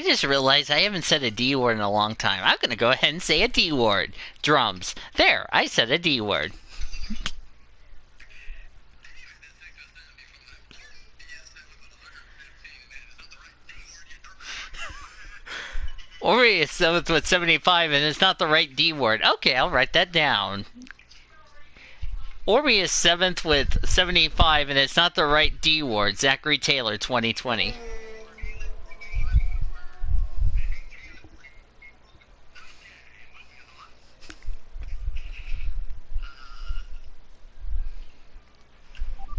just realized I haven't said a D word in a long time. I'm gonna go ahead and say a D word. Drums. There, I said a D word. Ori is 7th with 75 and it's not the right D word. Okay, I'll write that down. Ori is 7th with 75 and it's not the right D word. Zachary Taylor, 2020.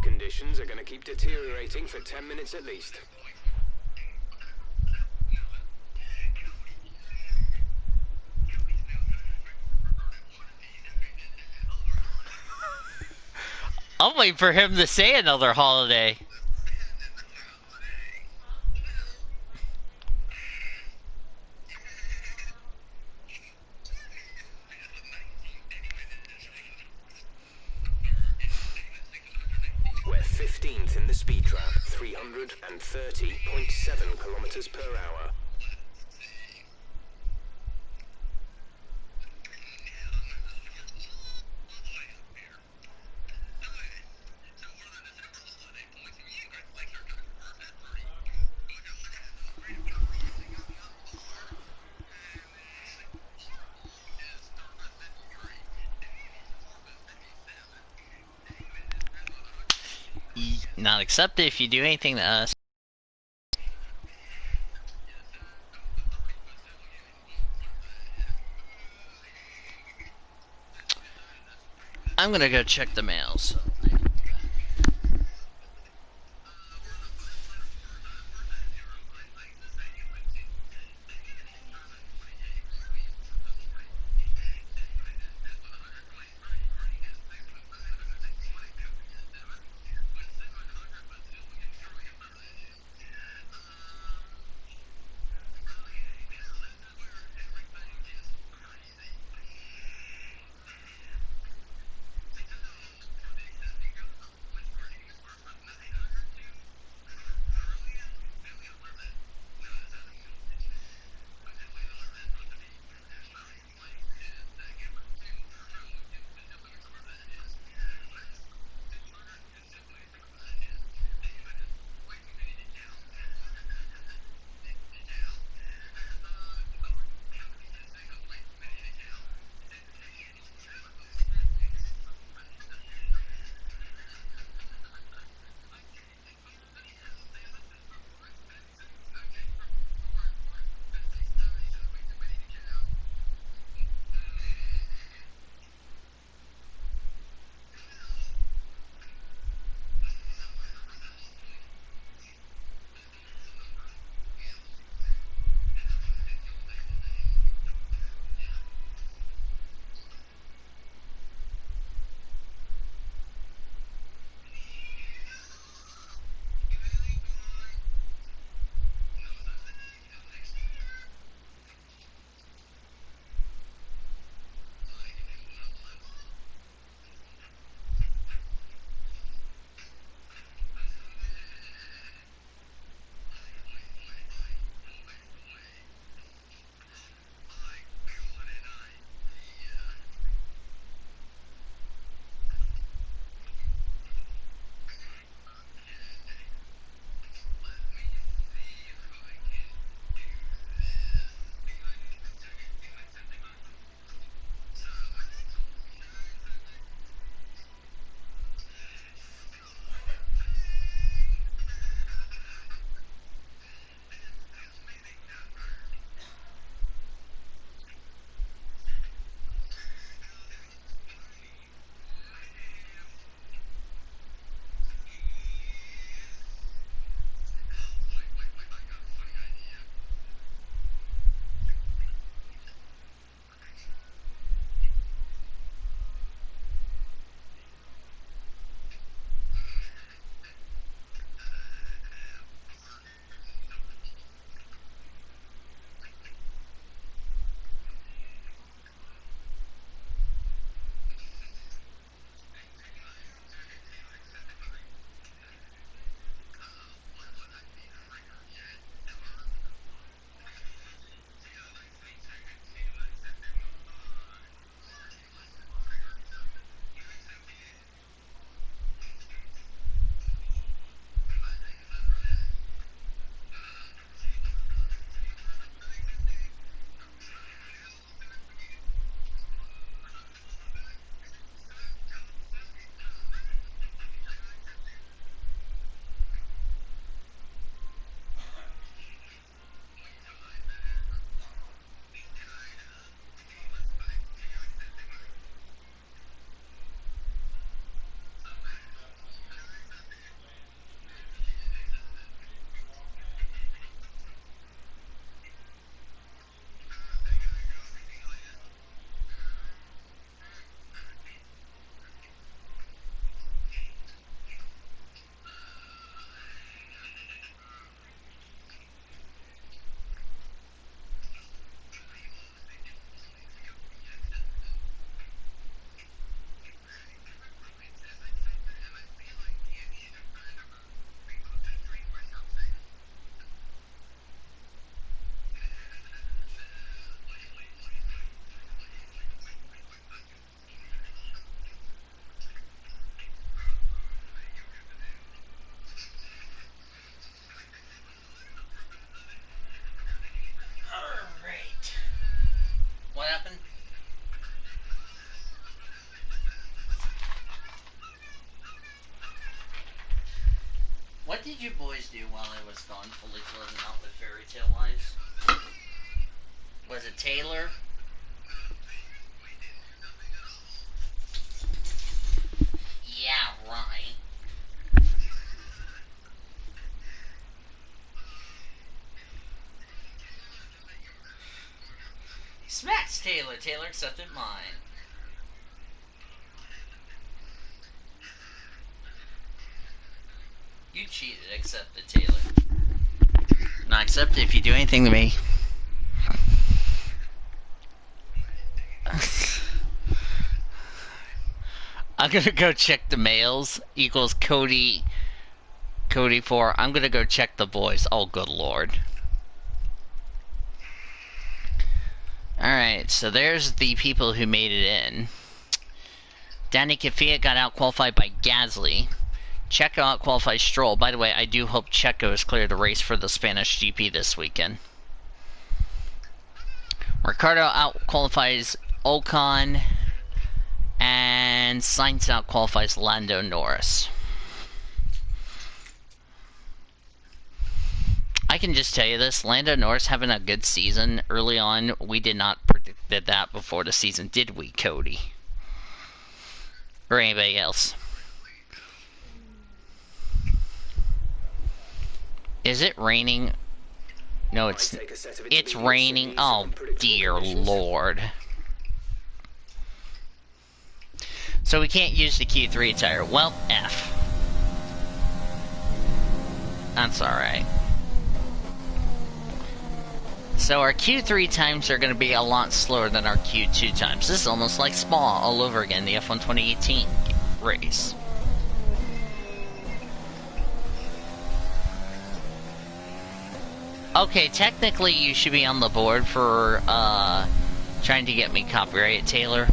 Conditions are going to keep deteriorating for 10 minutes at least. I'll wait for him to say another holiday. We're 15th in the speed trap, 330.7 kilometers per hour. Not accepted if you do anything to us. I'm gonna go check the mails. did you boys do while I was gone, fully closing out with Fairy Tale Lives? Was it Taylor? Yeah, right. Smacks Taylor. Taylor accepted mine. You cheated. Accepted Taylor. Not accepted if you do anything to me. I'm gonna go check the mails. Equals Cody 4. I'm gonna go check the boys. Oh, good lord. Alright, so there's the people who made it in. Danny Kafia got out qualified by Gasly. Checo out qualified Stroll. By the way, I do hope Checo is cleared the race for the Spanish GP this weekend. Ricardo out qualifies Ocon. And Sainz out qualifies Lando Norris. I can just tell you this, Lando Norris having a good season early on. We did not predict that before the season, did we, Cody? Or anybody else? Is it raining? No, it's raining. Oh, dear lord. So we can't use the Q3 tire. Well, F. That's alright. So our Q3 times are going to be a lot slower than our Q2 times. This is almost like Spa all over again, the F1 2018 race. Okay, technically you should be on the board for trying to get me copyrighted, Taylor.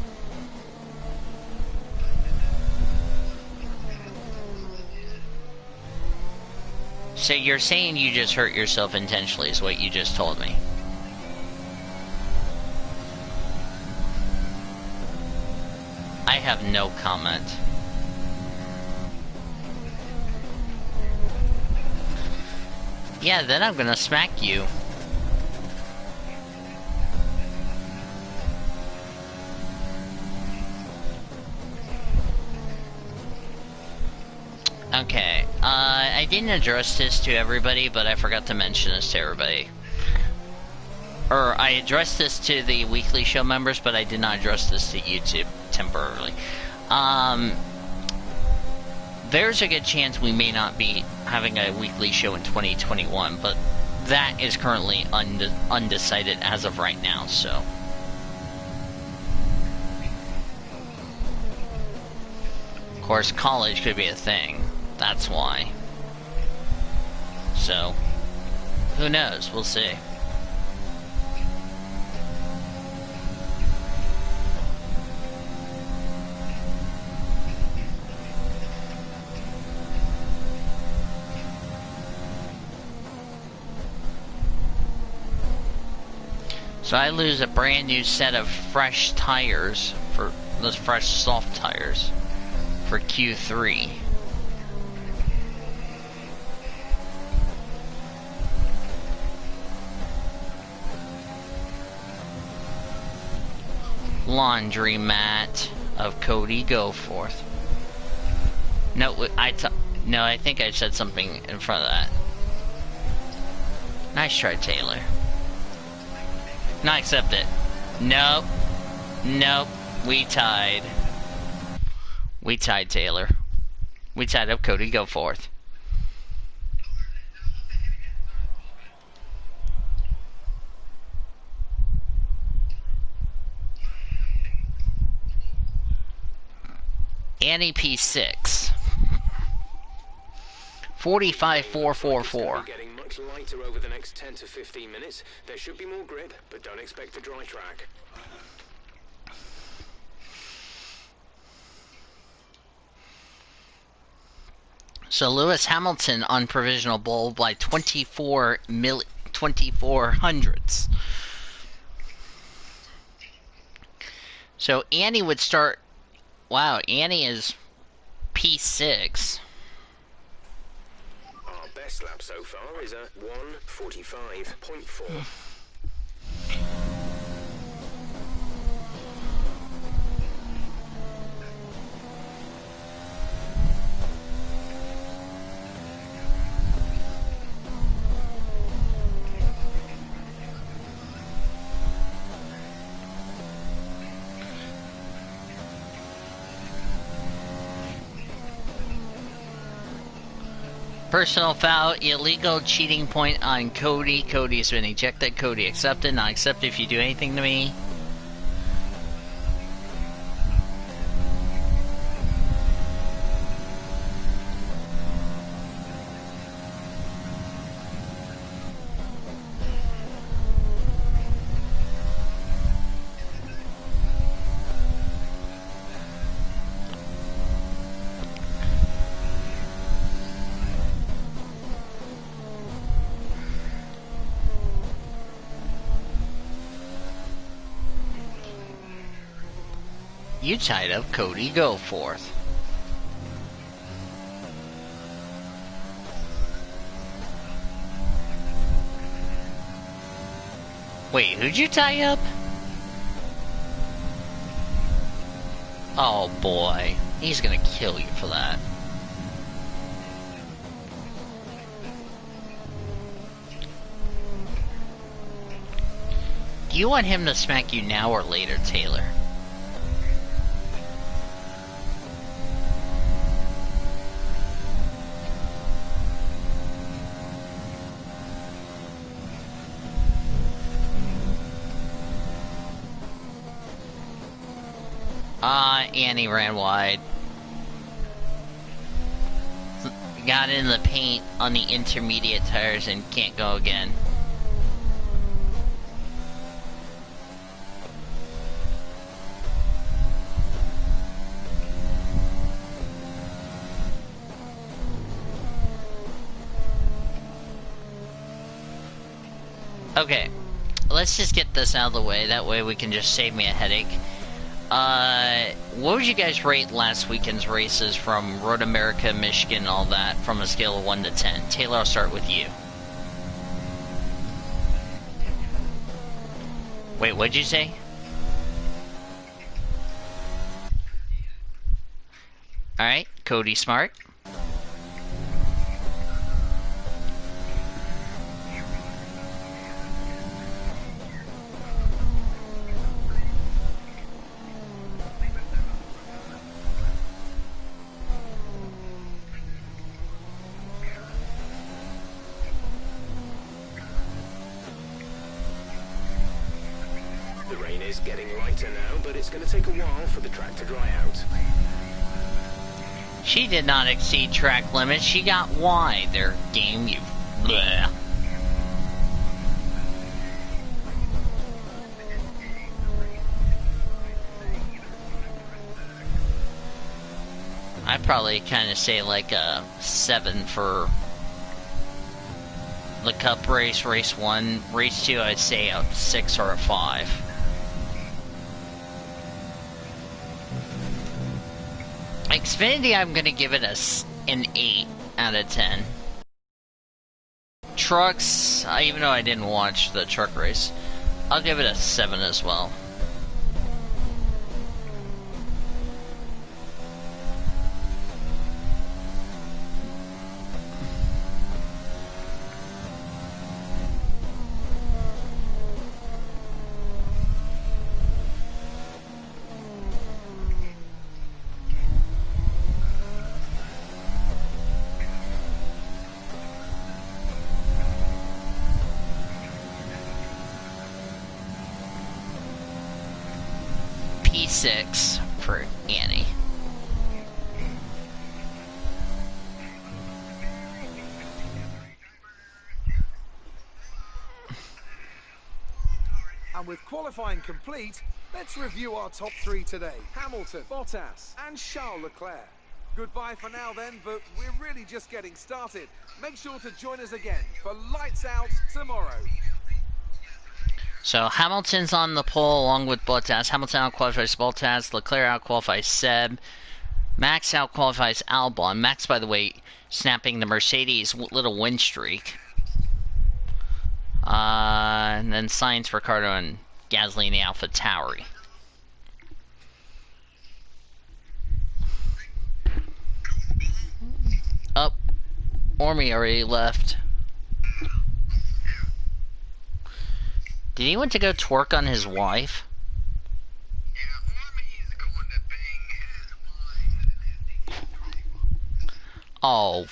So you're saying you just hurt yourself intentionally is what you just told me. I have no comment. Yeah, then I'm gonna smack you. Okay, I didn't address this to everybody, but I forgot to mention this to everybody. Or, I addressed this to the weekly show members, but I did not address this to YouTube temporarily. There's a good chance we may not be having a weekly show in 2021, but that is currently undecided as of right now, so. Of course, college could be a thing. That's why. So, who knows? We'll see. So I lose a brand new set of fresh tires, for those fresh soft tires, for Q3. Laundry mat of Cody Goforth. No, I think I said something in front of that. Nice try, Taylor. Not accept it. Nope. Nope. We tied. We tied, Taylor. We tied up Cody Goforth. Annie P6. 45,444. Getting much lighter over the next 10 to 15 minutes. There should be more grip, but don't expect a dry track. So Lewis Hamilton on provisional pole by 24 hundredths. So Annie would start. Wow, Annie is P6. best lap so far is a 1:45.4. Personal foul, illegal cheating point on Cody. Cody's been ejected. Cody accepted. Not accepted if you do anything to me. You tied up, Cody. Go forth. Wait, who'd you tie up? Oh boy, he's gonna kill you for that. Do you want him to smack you now or later, Taylor? Annie ran wide. Got in the paint on the intermediate tires and can't go again. Okay, let's just get this out of the way. That way we can just save me a headache. What would you guys rate last weekend's races from Road America, Michigan, and all that, from a scale of 1 to 10? Taylor, I'll start with you. Wait, what'd you say? Alright, Cody Smart. Is getting lighter now, but it's going to take a while for the track to dry out. She did not exceed track limits. She got wide. Their game, you... Bleh. I'd probably kind of say like a 7 for the Cup race, race 1. Race 2, I'd say a 6 or a 5. Xfinity, I'm gonna give it an 8 out of 10. Trucks, even though I didn't watch the truck race, I'll give it a 7 as well. P6 for Annie. And with qualifying complete, let's review our top 3 today. Hamilton, Bottas, and Charles Leclerc. Goodbye for now then, but we're really just getting started. Make sure to join us again for Lights Out tomorrow. So Hamilton's on the pole along with Bottas. Hamilton out-qualifies Bottas. Leclerc out-qualifies Seb. Max outqualifies Albon. Max, by the way, snapping the Mercedes little win streak. And then Sainz, Ricciardo, and Gasly in the Alpha Tauri. Up. Ormy already left. Did he want to go twerk on his wife? Yeah, Ormy's going to bang his wife. Oh.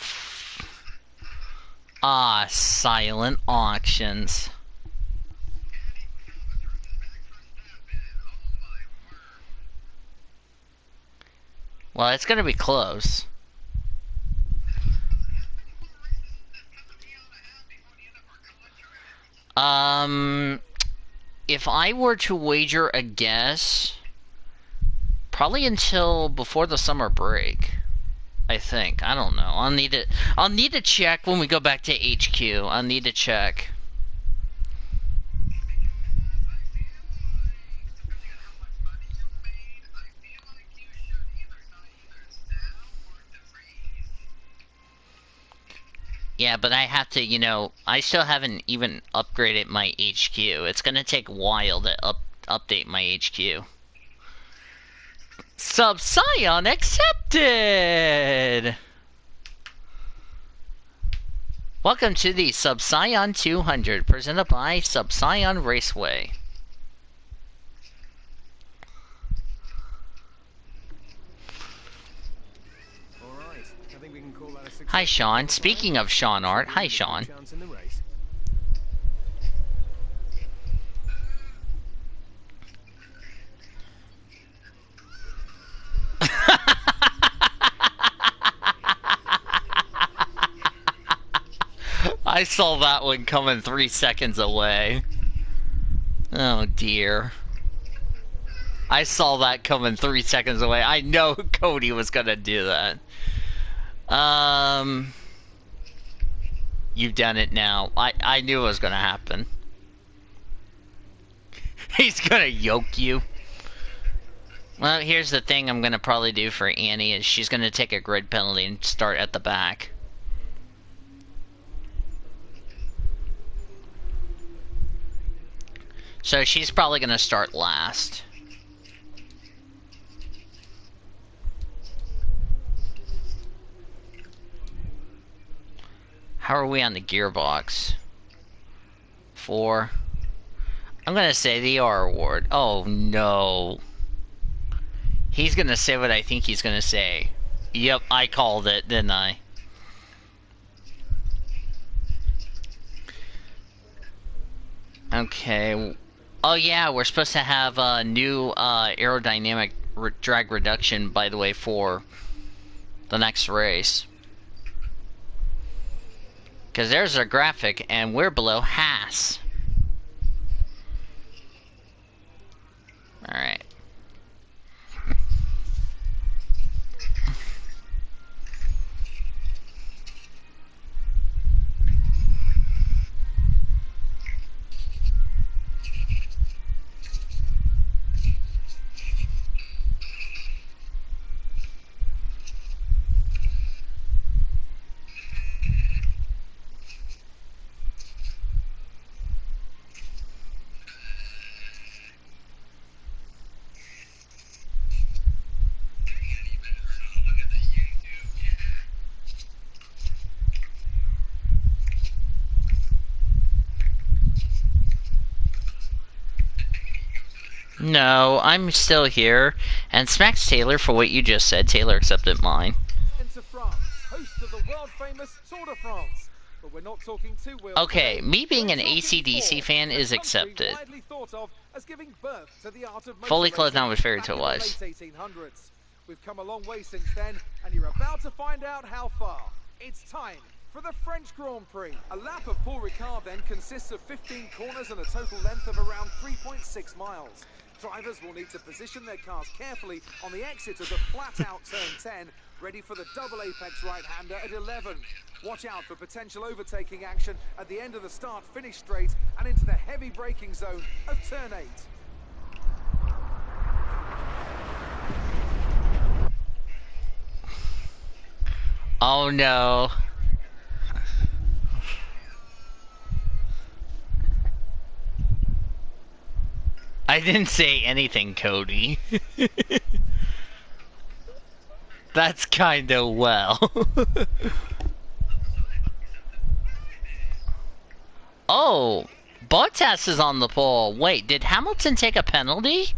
Ah, silent auctions. Well, it's gonna be close. If I were to wager a guess, probably until before the summer break. I think. I don't know. I'll need to check when we go back to HQ. I'll need to check. Yeah, but I have to, you know, I still haven't even upgraded my HQ. It's gonna take a while to update my HQ. Sub-Scion accepted! Welcome to the Sub-Scion 200, presented by Sub-Scion Raceway. Hi, Sean. Speaking of Sean Art, hi, Sean. I saw that one coming 3 seconds away. Oh dear. I saw that coming 3 seconds away. I know Cody was gonna do that. You've done it now. I knew it was gonna happen. He's gonna yoke you. Well, here's the thing I'm gonna probably do for Annie is she's gonna take a grid penalty and start at the back. So she's probably gonna start last. How are we on the gearbox? 4. I'm gonna say the R award. Oh no. He's gonna say what I think he's gonna say. Yep, I called it, didn't I? Okay. Oh yeah, we're supposed to have a new aerodynamic drag reduction, by the way, for the next race. Because there's our graphic, and we're below Haas. Alright. No, I'm still here. And smacks Taylor for what you just said. Taylor accepted mine. Into France, host of the world famous Tour de France. But we're not talking two wheels. Okay, me being an AC/DC fan is accepted. Fully clothed now with fairy tale wise. We've come a long way since then, and you're about to find out how far. It's time for the French Grand Prix. A lap of Paul Ricard then consists of 15 corners and a total length of around 3.6 miles. Drivers will need to position their cars carefully on the exit of the flat-out turn 10, ready for the double apex right-hander at 11. Watch out for potential overtaking action at the end of the start-finish straight and into the heavy braking zone of turn 8. Oh no. I didn't say anything, Cody. That's kinda well. Oh, Bottas is on the pole. Wait, did Hamilton take a penalty?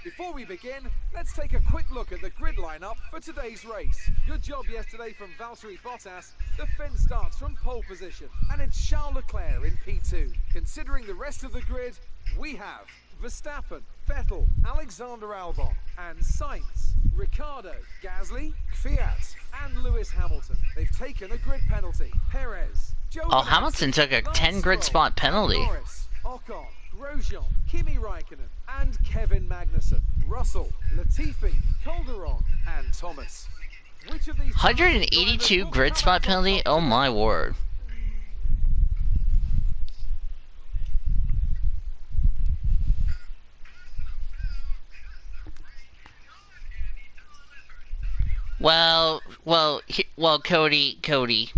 Before we begin, let's take a quick look at the grid lineup for today's race. Good job yesterday from Valtteri Bottas. The Finn starts from pole position, and it's Charles Leclerc in P2. Considering the rest of the grid, we have Verstappen, Vettel, Alexander Albon, and Sainz, Ricciardo, Gasly, Kvyat, and Lewis Hamilton. They've taken a grid penalty. Perez, Oh, Hamilton took a 10 grid spot penalty. Norris, Ocon, Grosjean, Kimi Raikkonen, and Kevin Magnussen, Russell, Latifi, Calderon, and Thomas. Which of these 182 grid spot penalty? Oh my word. Well, Cody.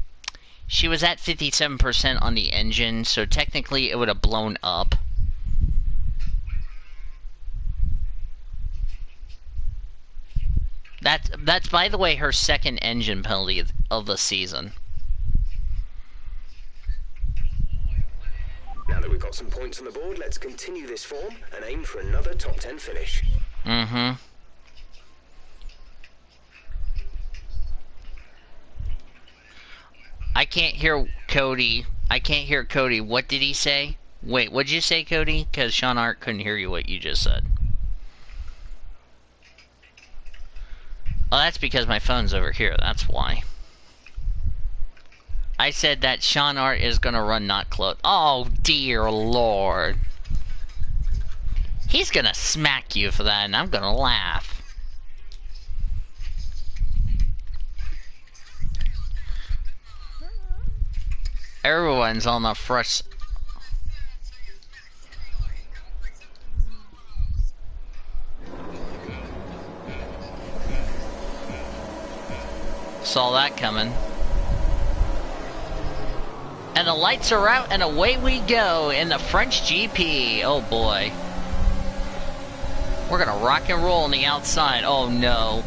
She was at 57% on the engine, so technically it would have blown up. That's by the way her second engine penalty of the season. Now that we've got some points on the board, let's continue this form and aim for another top 10 finish. Mm-hmm. I can't hear Cody. What did he say? Wait, what'd you say, Cody? Because Sean Art couldn't hear you what you just said. Oh, that's because my phone's over here. That's why. I said that Sean Art is gonna run not close. Oh, dear Lord. He's gonna smack you for that, and I'm gonna laugh. Everyone's on the fresh. Saw that coming. And the lights are out and away we go in the French GP. Oh boy. We're gonna rock and roll on the outside. Oh no.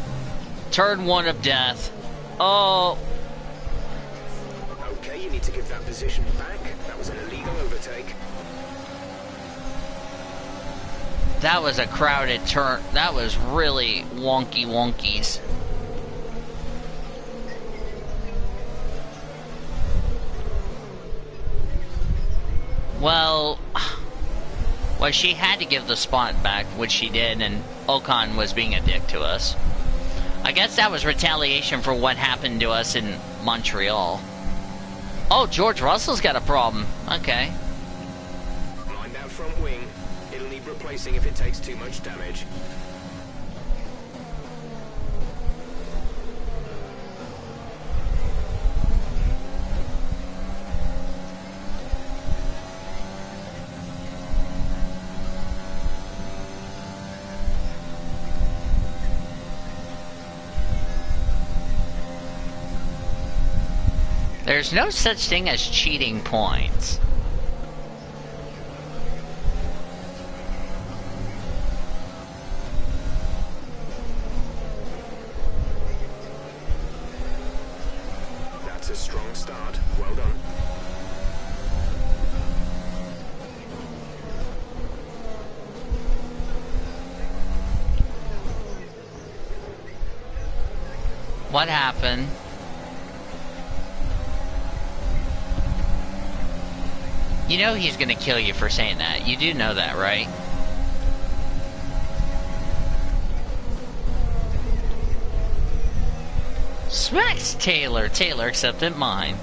Turn one of death. Oh. Okay, you need to give that position back. That was an illegal overtake. That was a crowded turn. That was really wonkies. Well, she had to give the spot back, which she did, and Ocon was being a dick to us. I guess that was retaliation for what happened to us in Montreal. Oh, George Russell's got a problem. Okay. Mind that front wing. It'll need replacing if it takes too much damage. There's no such thing as cheating points. That's a strong start. Well done. What happened? You know he's gonna kill you for saying that. You do know that, right? Smacks Taylor. Taylor accepted mine.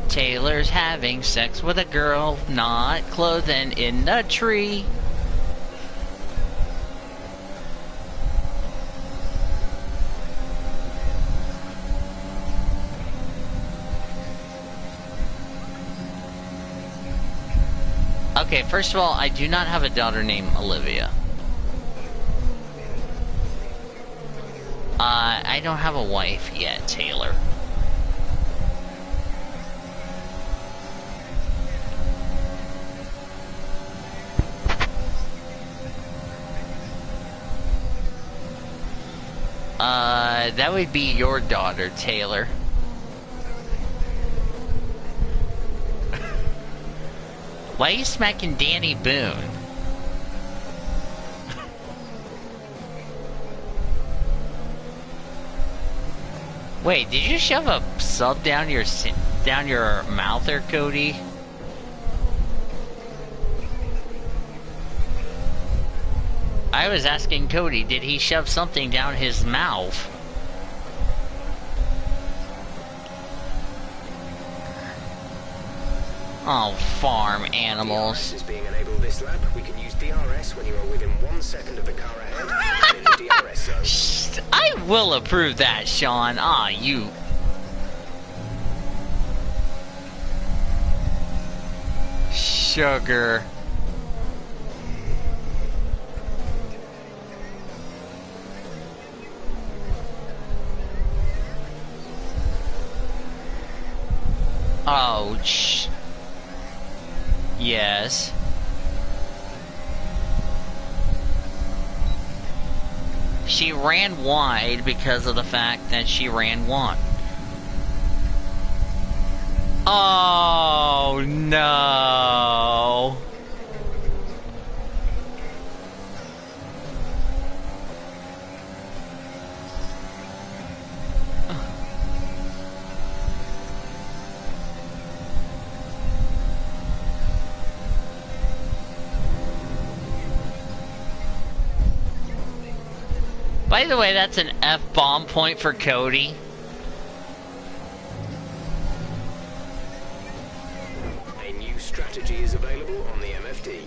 Taylor's having sex with a girl not clothed and in a tree. Okay, first of all, I do not have a daughter named Olivia. I don't have a wife yet, Taylor. That would be your daughter, Taylor. Why are you smacking Danny Boone? Wait, did you shove a sub down your mouth there, Cody? I was asking Cody, did he shove something down his mouth? Oh, farm animals. DRS is being enabled this lap. We can use DRS when you are within 1 second of the car ahead in the DRS zone. I will approve that, Sean. Ah, you. Sugar. Ouch. Yes. She ran wide because of the fact that she ran wide. Oh no. By the way, that's an F-bomb point for Cody. A new strategy is available on the MFD.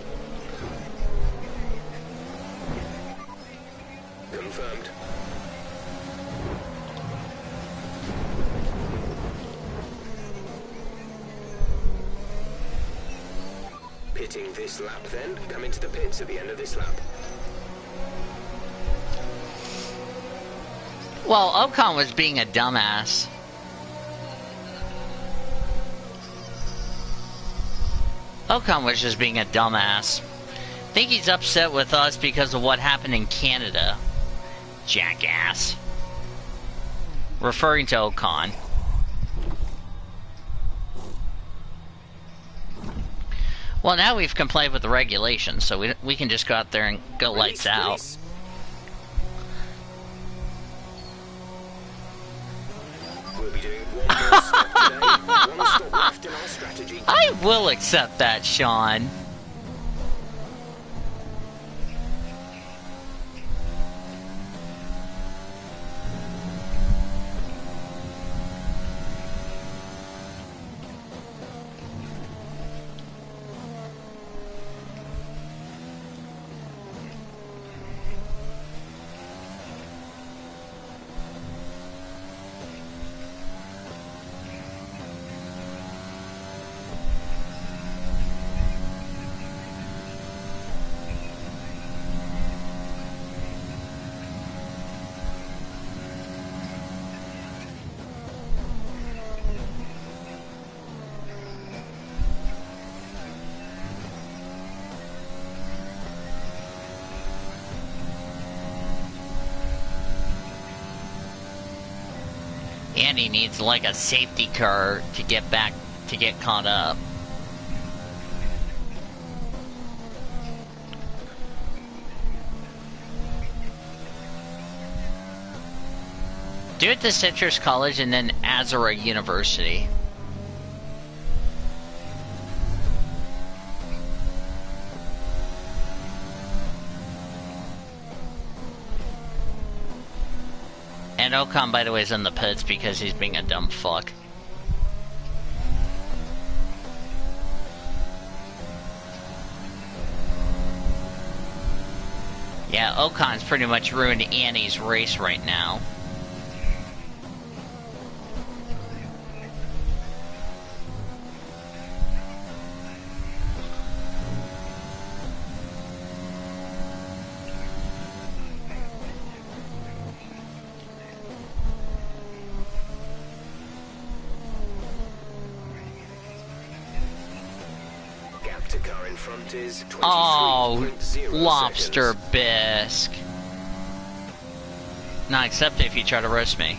Confirmed. Pitting this lap then. Come into the pits at the end of this lap. Well, Ocon was being a dumbass. Ocon was just being a dumbass. I think he's upset with us because of what happened in Canada. Jackass. Referring to Ocon. Well, now we've complied with the regulations, so we can just go out there and go lights out. Release. We'll be doing one more stop today. One stop left in our strategy. I will accept that, Sean. And he needs like a safety car to get back, to get caught up. Do it to Citrus College and then Azura University. And Ocon, by the way, is in the pits because he's being a dumb fuck. Yeah, Ocon's pretty much ruined Annie's race right now. car in front is 23.0 Oh, lobster seconds. bisque. Not accepted if you try to roast me.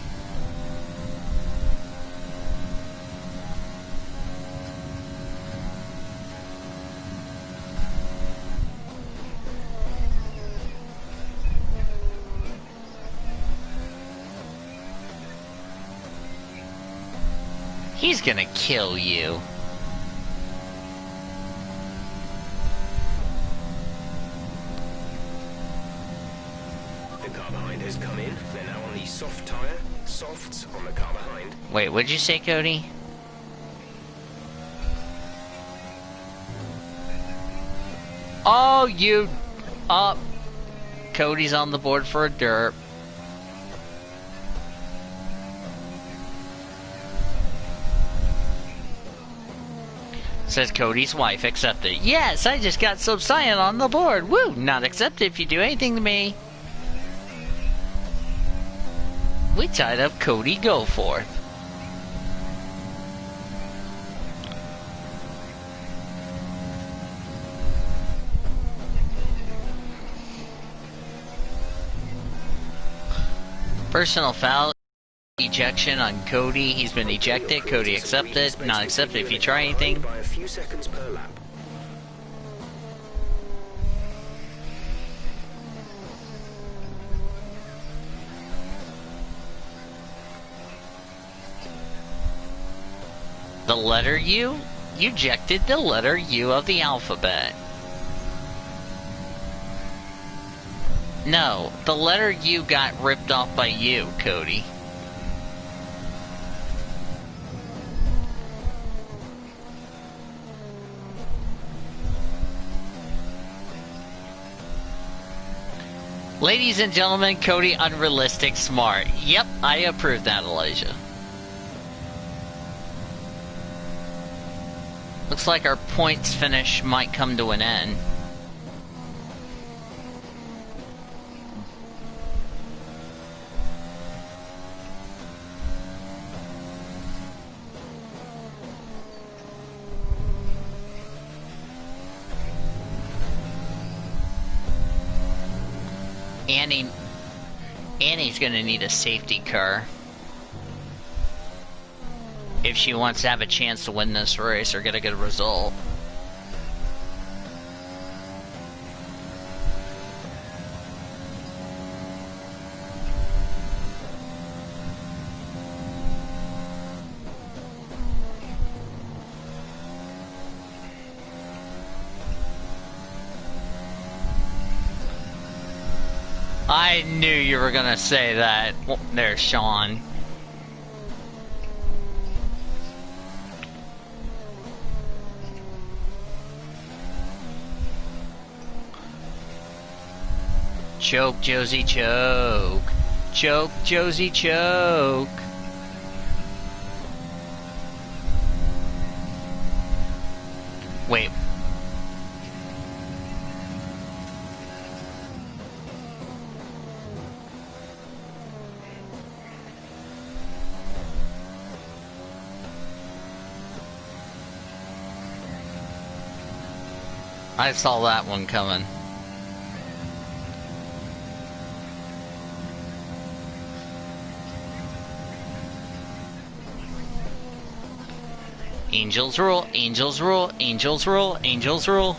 He's gonna kill you. The car behind has come in. They're now on the soft tyre. Softs on the car behind. Wait, what'd you say, Cody? Oh, you up. Cody's on the board for a derp. Says Cody's wife, accepted. Yes, I just got some cyan on the board. Woo! Not accepted if you do anything to me. We tied up Cody Goforth. Personal foul. Ejection on Cody. He's been ejected. Cody accepted. Not accepted if you try anything. By a few seconds per lap. The letter U? You ejected the letter U of the alphabet. No, the letter U got ripped off by you, Cody. Ladies and gentlemen, Cody unrealistic smart. Yep, I approve that, Elijah. Looks like our points finish might come to an end. Annie's gonna need a safety car if she wants to have a chance to win this race or get a good result. I knew you were gonna say that. There's Sean. Choke, Josie, choke. Choke, Josie, choke. Wait. I saw that one coming. Angels rule, angels rule, angels rule, angels rule.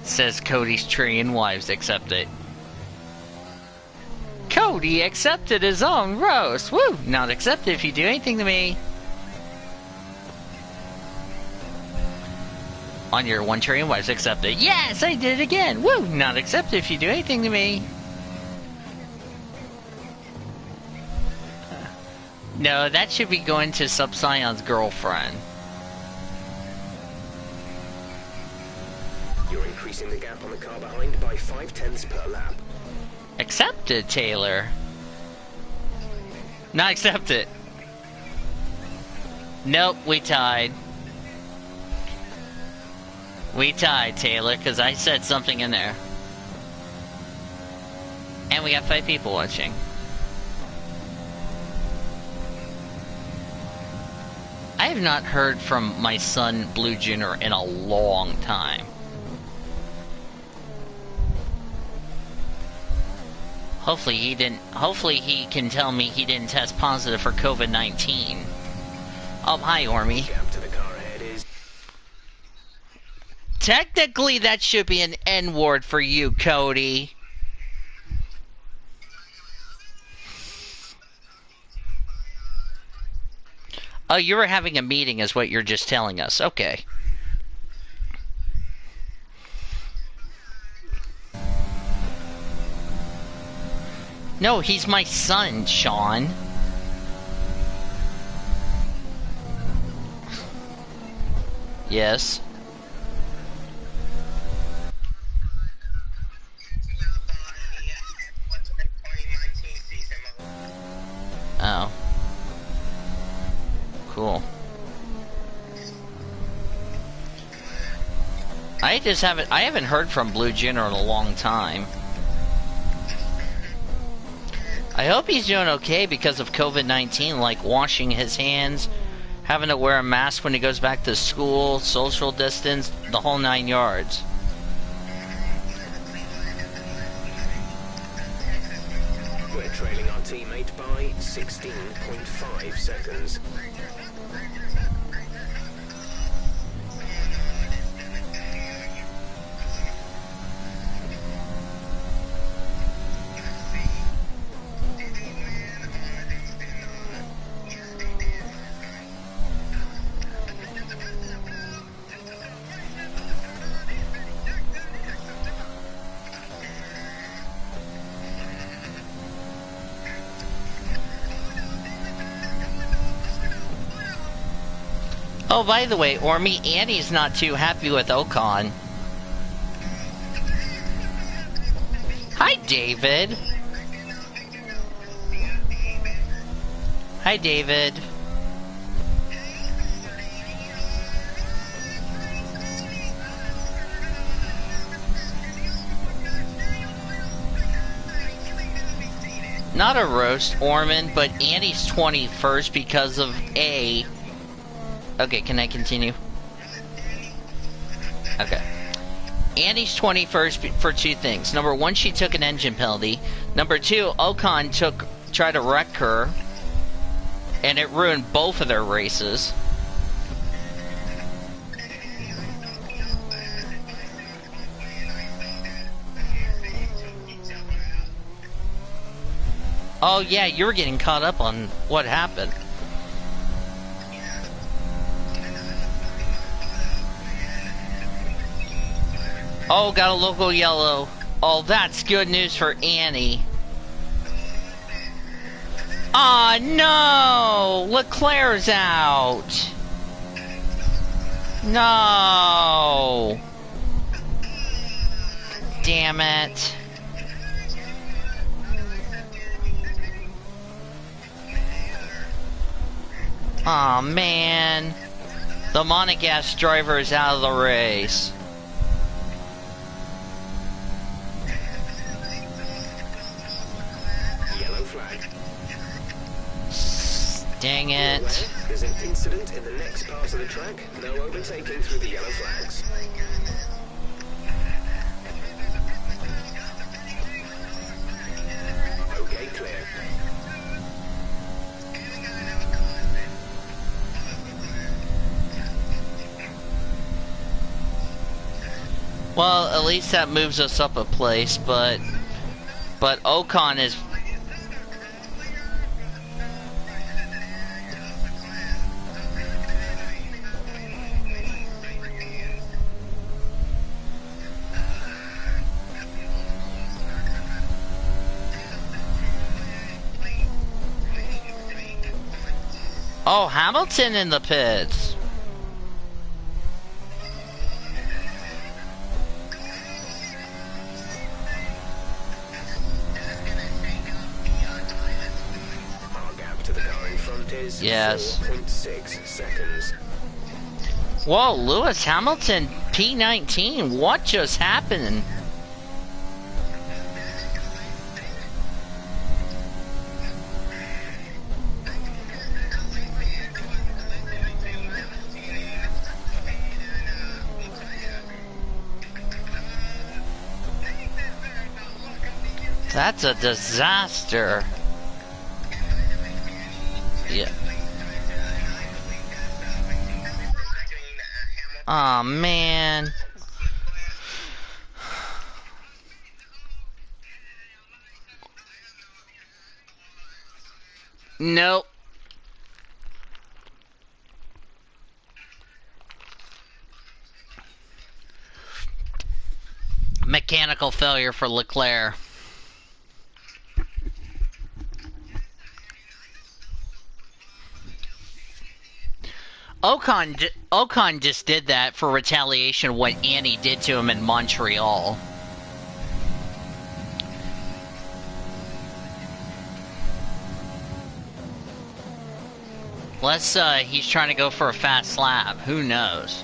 Says Cody's tree and wives accept it. Cody accepted his own roast. Woo! Not accepted if you do anything to me. On your one tree and wives accepted. Yes, I did it again. Woo! Not accepted if you do anything to me. No, that should be going to Sub-Sion's girlfriend. You're increasing the gap on the car behind by 0.5 per lap. Accepted, Taylor. Not accepted. Nope, we tied. We tied, Taylor, because I said something in there. And we got 5 people watching. I have not heard from my son, Blue Junior, in a long time. Hopefully he can tell me he didn't test positive for COVID-19. Oh, hi, Ormy. Technically, that should be an N-word for you, Cody. Oh, you were having a meeting is what you're just telling us. Okay. No, he's my son, Sean. Yes. Oh. Cool. I haven't heard from Blue Junior in a long time. I hope he's doing okay because of COVID-19, like washing his hands, having to wear a mask when he goes back to school, social distance, the whole 9 yards. We're trailing our teammate by 16.5 seconds. Oh, by the way, Ormy, Annie's not too happy with Ocon. Hi, David. Hi, David. Not a roast, Orman, but Annie's 21st because of A. Okay, can I continue? Okay. Annie's 21st for 2 things. Number 1, she took an engine penalty. Number 2, Ocon tried to wreck her, and it ruined both of their races. Oh yeah, you were getting caught up on what happened. Oh, got a local yellow. Oh, that's good news for Annie. Aw, no! Leclerc's out! No! Damn it. Aw, man. The Monegasque driver is out of the race. Dang it. There's an incident in the next part of the track. No overtaking through the yellow flags. Okay, clear. Well, at least that moves us up a place, but Ocon is... Oh, Hamilton in the pits. Our gap to the car in front is yes. 4.6 seconds. Whoa, Lewis Hamilton P19, what just happened? That's a disaster. Yeah. Aw, man. Nope. Mechanical failure for Leclerc. Ocon just did that for retaliation what Annie did to him in Montreal. He's trying to go for a fast lap. Who knows?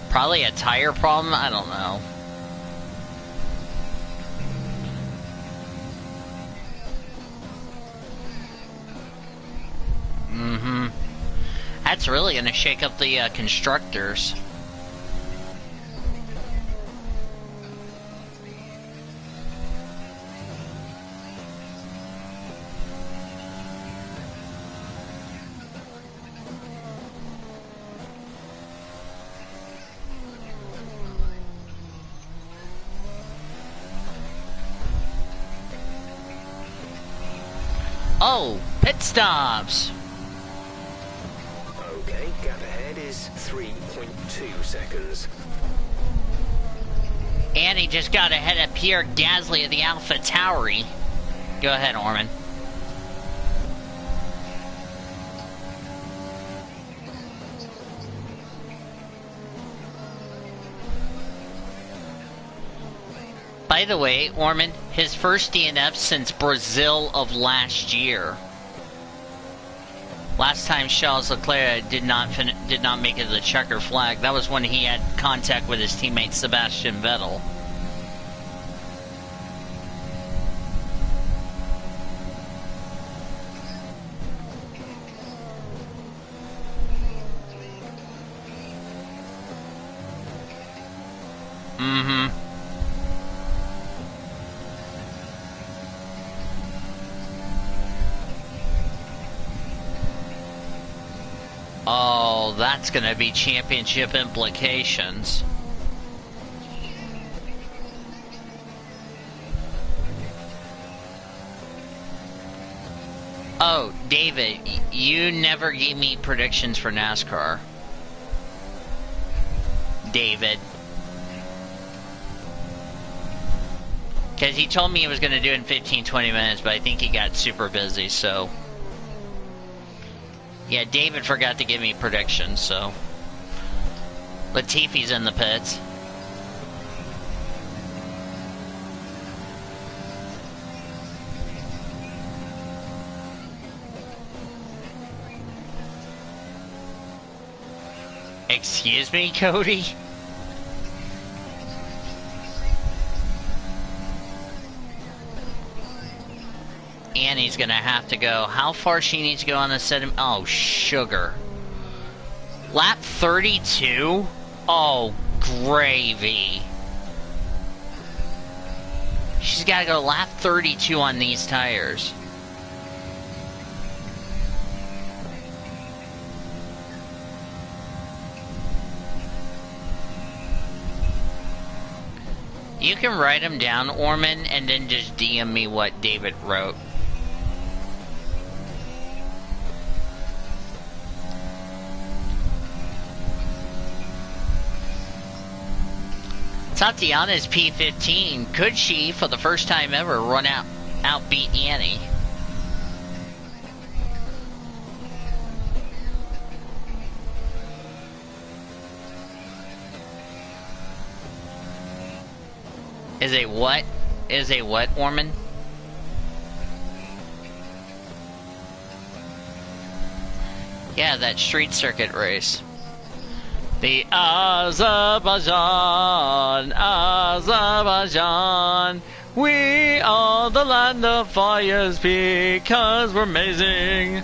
Probably a tire problem? I don't know. Mm-hmm. That's really gonna shake up the constructors. Oh, pit stops. Okay, gap ahead is 3.2 seconds. And he just got ahead of Pierre Gasly of the Alpha Tauri. Go ahead, Orman. By the way, Orman, his first DNF since Brazil of last year. Last time Charles Leclerc did not make it to the checker flag. That was when he had contact with his teammate Sebastian Vettel. Mm-hmm. Oh, that's gonna be championship implications. Oh, David, you never gave me predictions for NASCAR. David. Because he told me he was going to do it in 15-20 minutes, but I think he got super busy, so... Yeah, David forgot to give me predictions, so... Latifi's in the pits. Excuse me, Cody? Annie's gonna have to go. How far she needs to go on the set? Oh, sugar. Lap 32? Oh, gravy. She's gotta go lap 32 on these tires. You can write them down, Orman, and then just DM me what David wrote. Tatiana's P15. Could she, for the first time ever, outbeat Annie? Is a what, Orman? Yeah, that street circuit race. The Azerbaijan, we are the land of fires because we're amazing.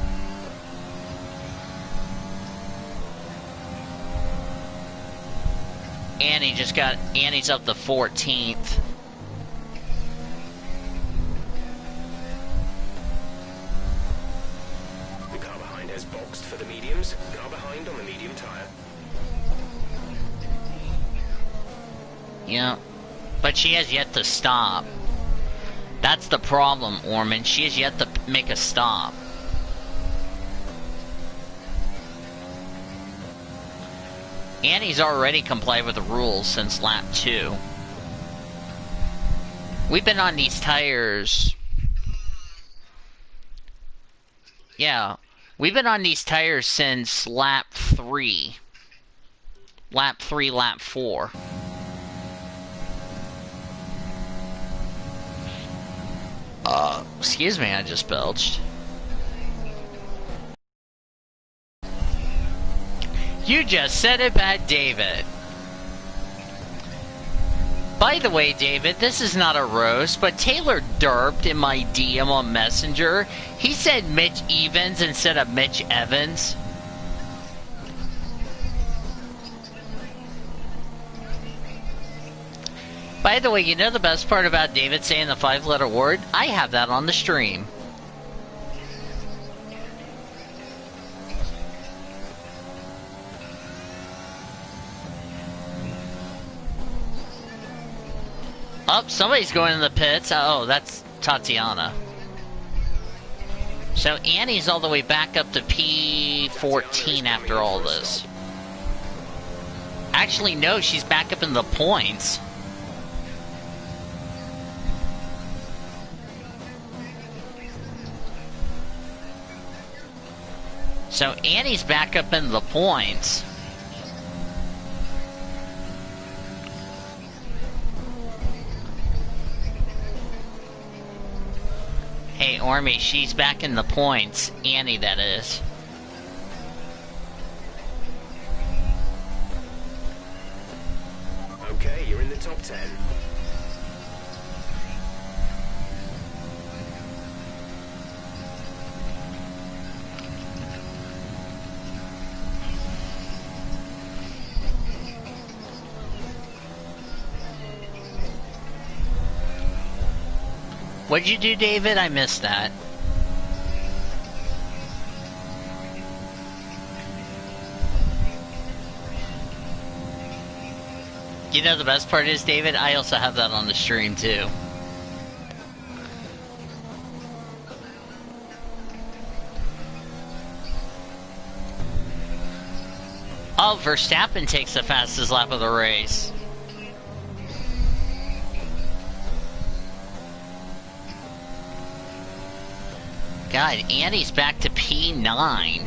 Annie's up to 14th. The car behind has boxed for the mediums. Car behind on the medium tyre. Yeah, but she has yet to stop. That's the problem, Orman. She has yet to make a stop. Annie's already complied with the rules since lap 2. We've been on these tires. Yeah, we've been on these tires since lap 3. Lap 3, lap 4. Excuse me, I just belched. You just said it bad, David. By the way, David, this is not a roast, but Taylor derped in my DM on Messenger. He said Mitch Evans instead of Mitch Evans. By the way, you know the best part about David saying the 5-letter word? I have that on the stream. Oh, somebody's going in the pits. Oh, that's Tatiana. So Annie's all the way back up to P14 after all this. Actually, no, she's back up in the points. So Annie's back up in the points. Hey, Ormy, she's back in the points. Annie, that is. Okay, you're in the top 10. What'd you do, David? I missed that. You know the best part is, David? I also have that on the stream, too. Oh, Verstappen takes the fastest lap of the race. God, Annie's back to P9.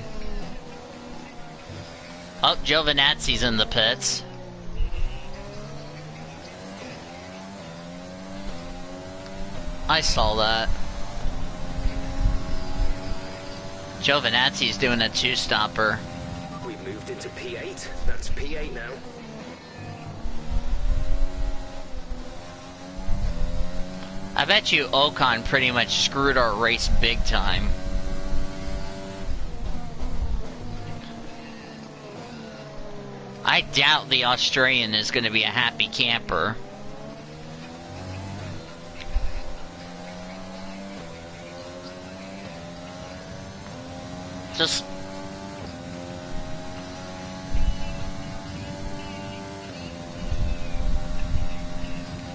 Oh, Giovinazzi's in the pits. I saw that. Giovinazzi's doing a two-stopper. We've moved into P8. That's P8 now. I bet you Ocon pretty much screwed our race big time. I doubt the Australian is going to be a happy camper. Just...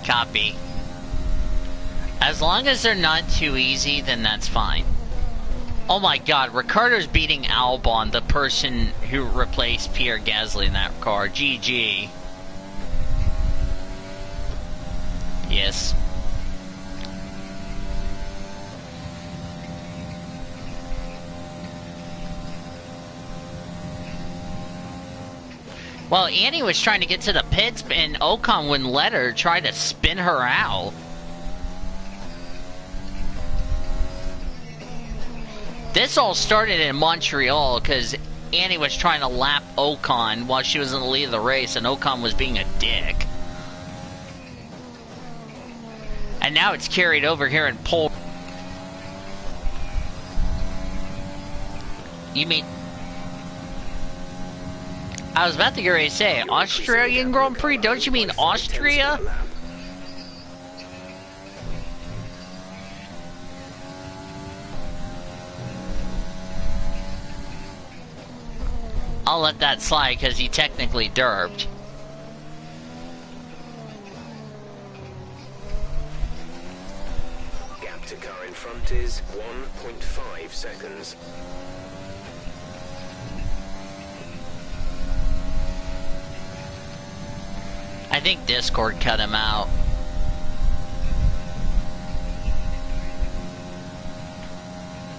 Copy. As long as they're not too easy, then that's fine. Oh my god, Ricciardo's beating Albon, the person who replaced Pierre Gasly in that car. GG. Yes. Well, Annie was trying to get to the pits, and Ocon wouldn't let her, try to spin her out. This all started in Montreal because Annie was trying to lap Ocon while she was in the lead of the race, and Ocon was being a dick. And now it's carried over here in pole. You mean... I was about to get ready to say, Australian Grand Prix? Don't you mean Austria? I'll let that slide because he technically derped. Gap to car in front is 1.5 seconds. I think Discord cut him out.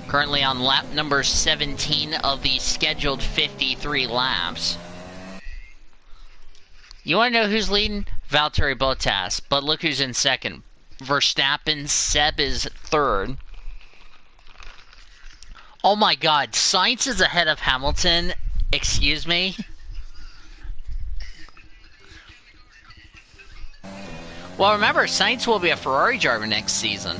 Currently on lap number 17 of the scheduled 53 laps. You want to know who's leading? Valtteri Bottas. But look who's in second. Verstappen. Seb is third. Oh my god, Sainz is ahead of Hamilton. Excuse me? Well, remember, Sainz will be a Ferrari driver next season.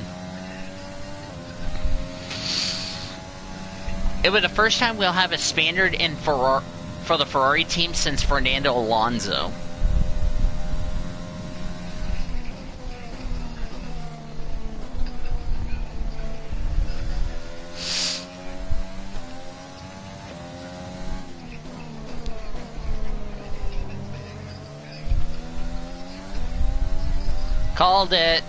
It was the first time we'll have a Spaniard in for the Ferrari team since Fernando Alonso. Called it.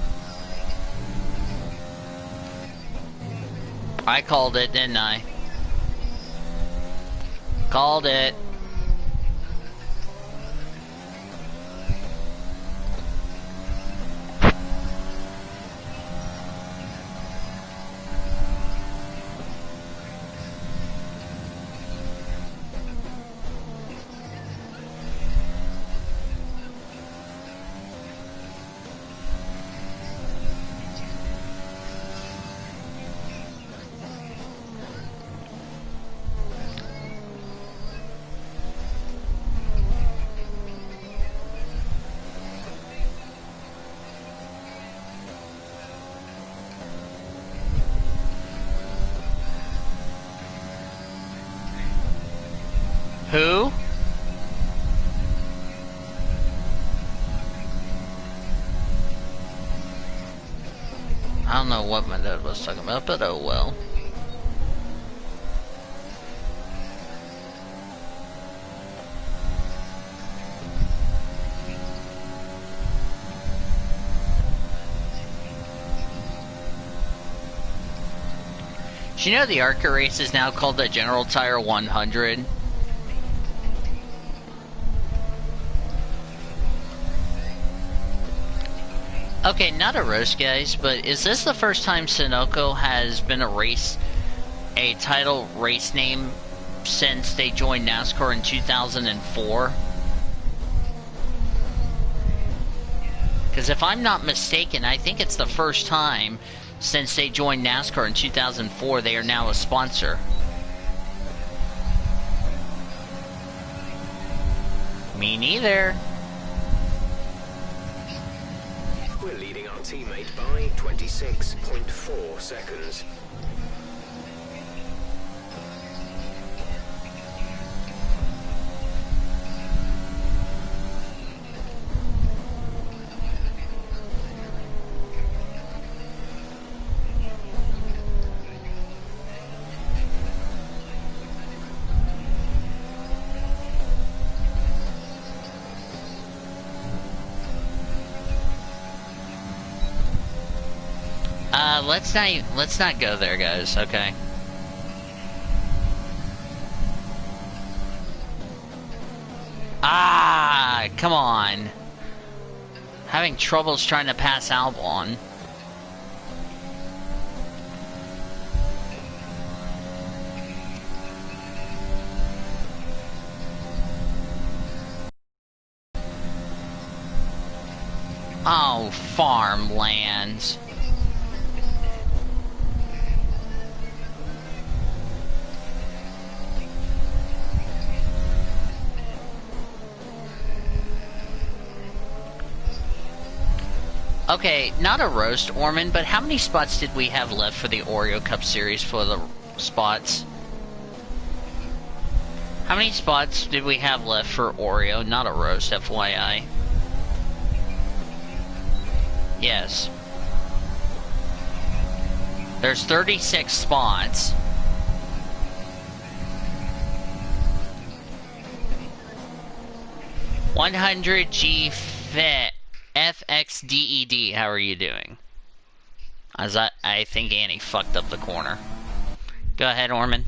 I called it, didn't I? Called it. Who? I don't know what my dad was talking about, but oh well. Do you know the ARCA race is now called the General Tire 100? Okay, not a roast, guys, but is this the first time Sunoco has been a title race name since they joined NASCAR in 2004? Because if I'm not mistaken, I think it's the first time since they joined NASCAR in 2004 they are now a sponsor. Me neither. We're leading our teammate by 26.4 seconds. Let's not go there, guys, okay? Ah, come on. Having troubles trying to pass Albon. Oh, farmlands. Okay, not a roast, Orman, but how many spots did we have left for the Oreo Cup Series for the spots? How many spots did we have left for Oreo? Not a roast, FYI. Yes. There's 36 spots. $100 Fit FXDED. How are you doing? I think Annie fucked up the corner. Go ahead, Orman.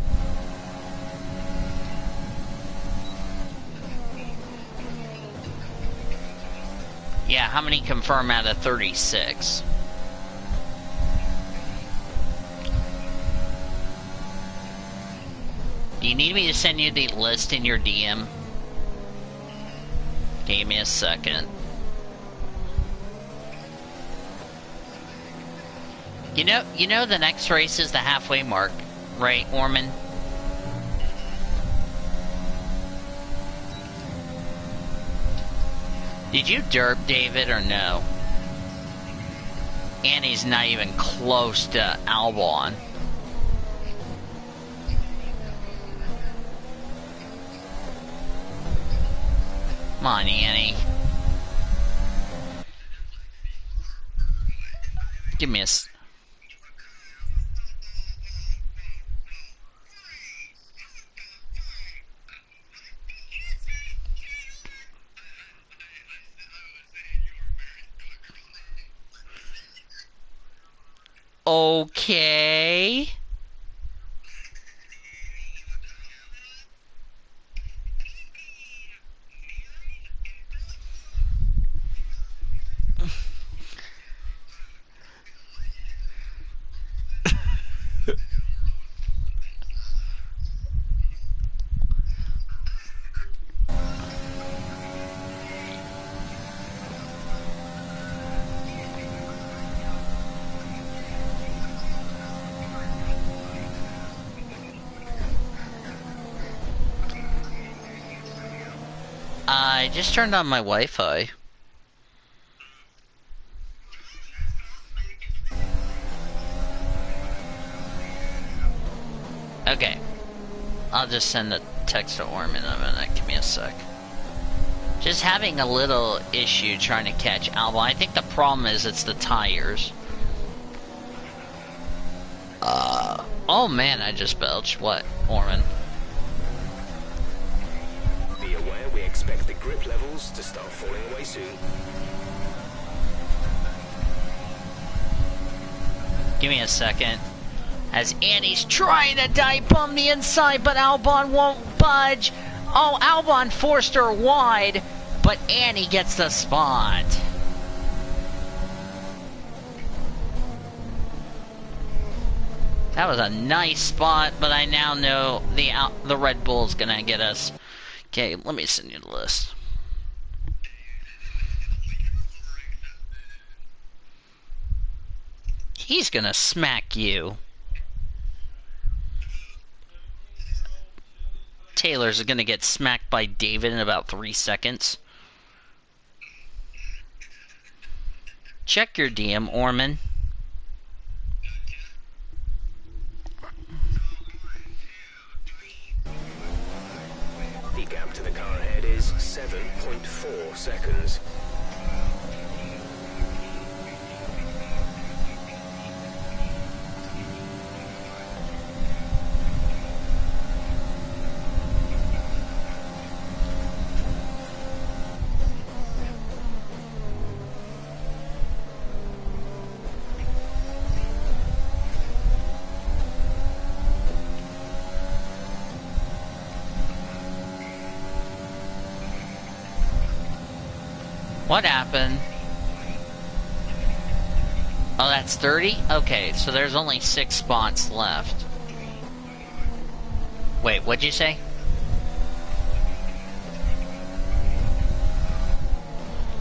Yeah, how many confirm out of 36? Do you need me to send you the list in your DM? Give me a second. You know the next race is the halfway mark, right, Orman? Did you derp David or no? Annie's not even close to Albon. Come on, Annie. Give me a... Okay. I just turned on my Wi-Fi. Okay. I'll just send a text to Orman in a minute. Give me a sec. Just having a little issue trying to catch Albon. I think the problem is it's the tires. Oh man, I just belched. What, Orman? Be aware we expect the grip levels to start falling away soon. Give me a second. As Annie's trying to dive bomb the inside, but Albon won't budge. Oh, Albon forced her wide, but Annie gets the spot. That was a nice spot, but I now know the Red Bull's gonna get us. Okay, let me send you the list. He's gonna smack you. Taylor's gonna get smacked by David in about 3 seconds. Check your DM, Orman. The gap to the car ahead is 7.4 seconds. What happened? Oh, that's 30? Okay, so there's only 6 spots left. Wait, what'd you say?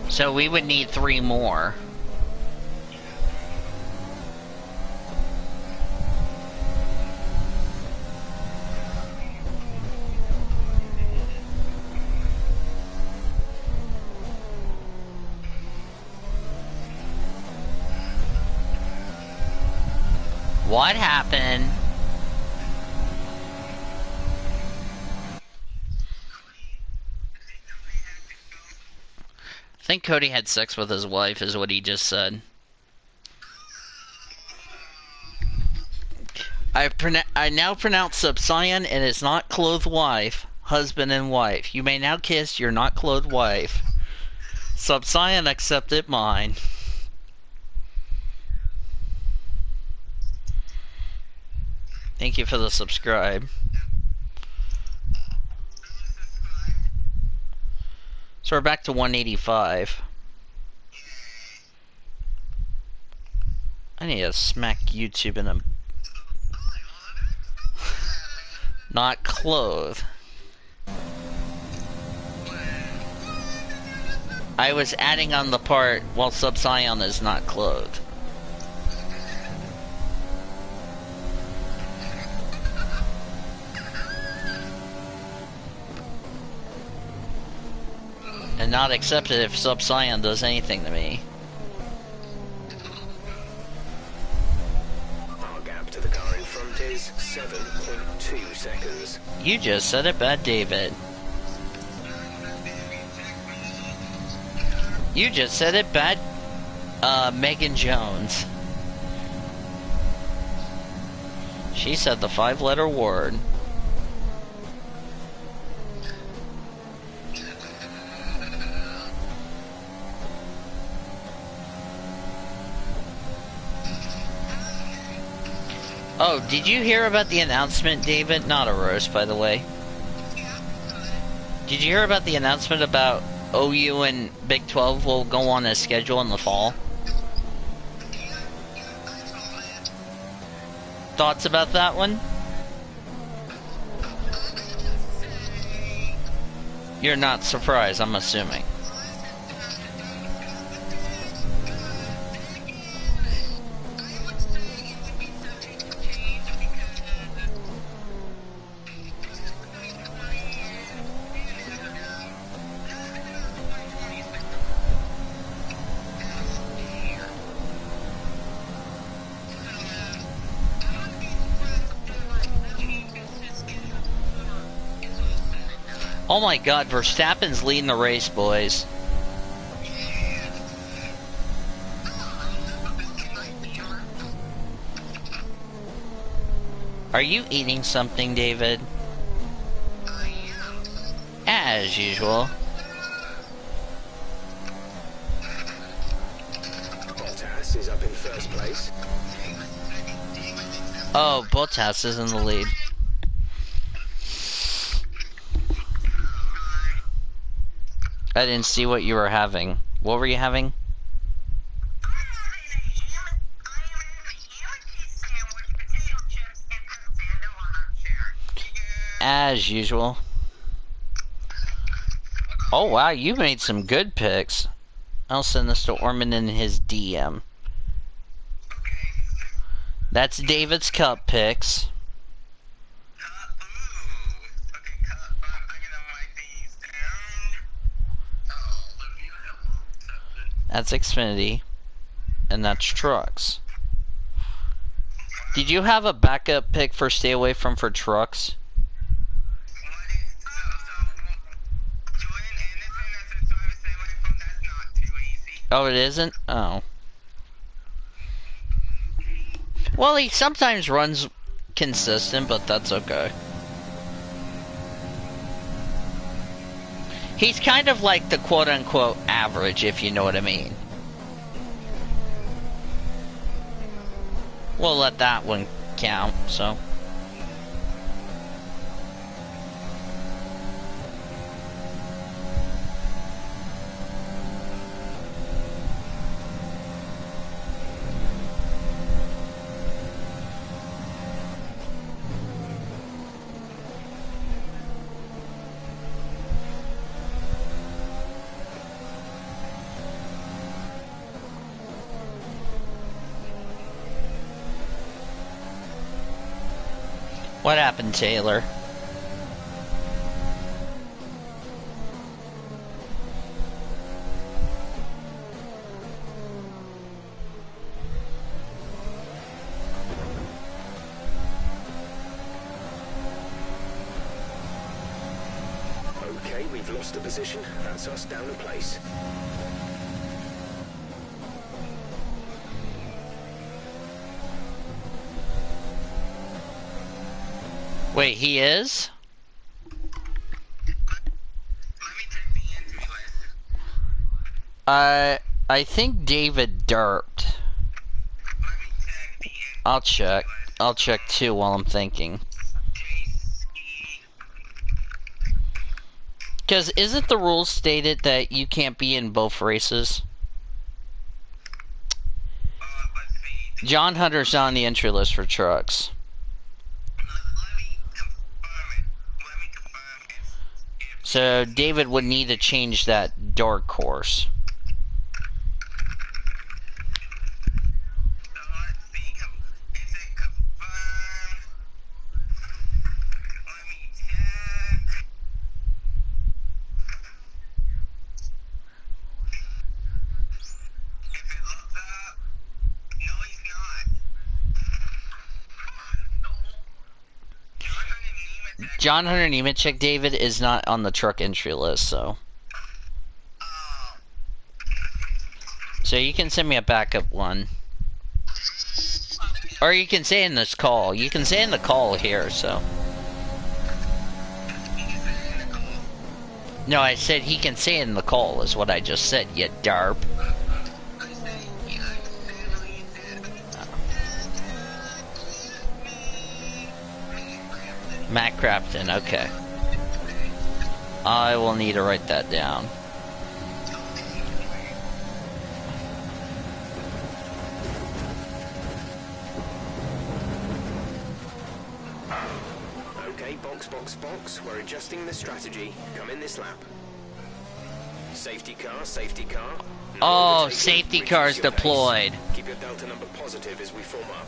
So we would need 3 more. What happened? I think Cody had sex with his wife, is what he just said. I now pronounce Subsion and his not clothed wife, husband and wife. You may now kiss your not clothed wife. Subsion accepted mine. Thank you for the subscribe. So we're back to 185. I need to smack YouTube in a... Not clothed. I was adding on the part while Subsion is not clothed. And not accepted if Subsion does anything to me. Our gap to the car in front is 7.2 seconds. You just said it bad, David. You just said it bad, Megan Jones. She said the 5-letter word. Oh, did you hear about the announcement, David? Not a roast, by the way. Did you hear about the announcement about OU and Big 12 will go on a schedule in the fall? Thoughts about that one? You're not surprised, I'm assuming. Oh my god, Verstappen's leading the race, boys. Are you eating something, David? As usual. Bottas is up in first place. Oh, Bottas is in the lead. I didn't see what you were having. What were you having? As usual. Oh wow, you made some good picks. I'll send this to Orman in his DM. That's David's Cup picks. That's Xfinity. And that's trucks. Did you have a backup pick for stay away from for trucks? Oh, it isn't? Oh. Well, he sometimes runs consistent, but that's okay. He's kind of like the quote-unquote average, if you know what I mean. We'll let that one count, so... What happened, Taylor? Okay, we've lost a position. That's us down a place. Wait, he is? I think David derped. I'll check. I'll check too while I'm thinking. Because isn't the rules stated that you can't be in both races? John Hunter's on the entry list for trucks. So David would need to change that dark course. John Hunter Nemechek David is not on the truck entry list, so. So you can send me a backup one. Or you can say in this call. You can say in the call here, so. No, I said he can say in the call is what I just said, you darp. Matt Crafton, okay. I will need to write that down. Okay, box. We're adjusting the strategy. Come in this lap. Safety car, safety car. No Oh, overtaking. safety Reduce cars your pace. deployed. Keep your delta number positive as we form up.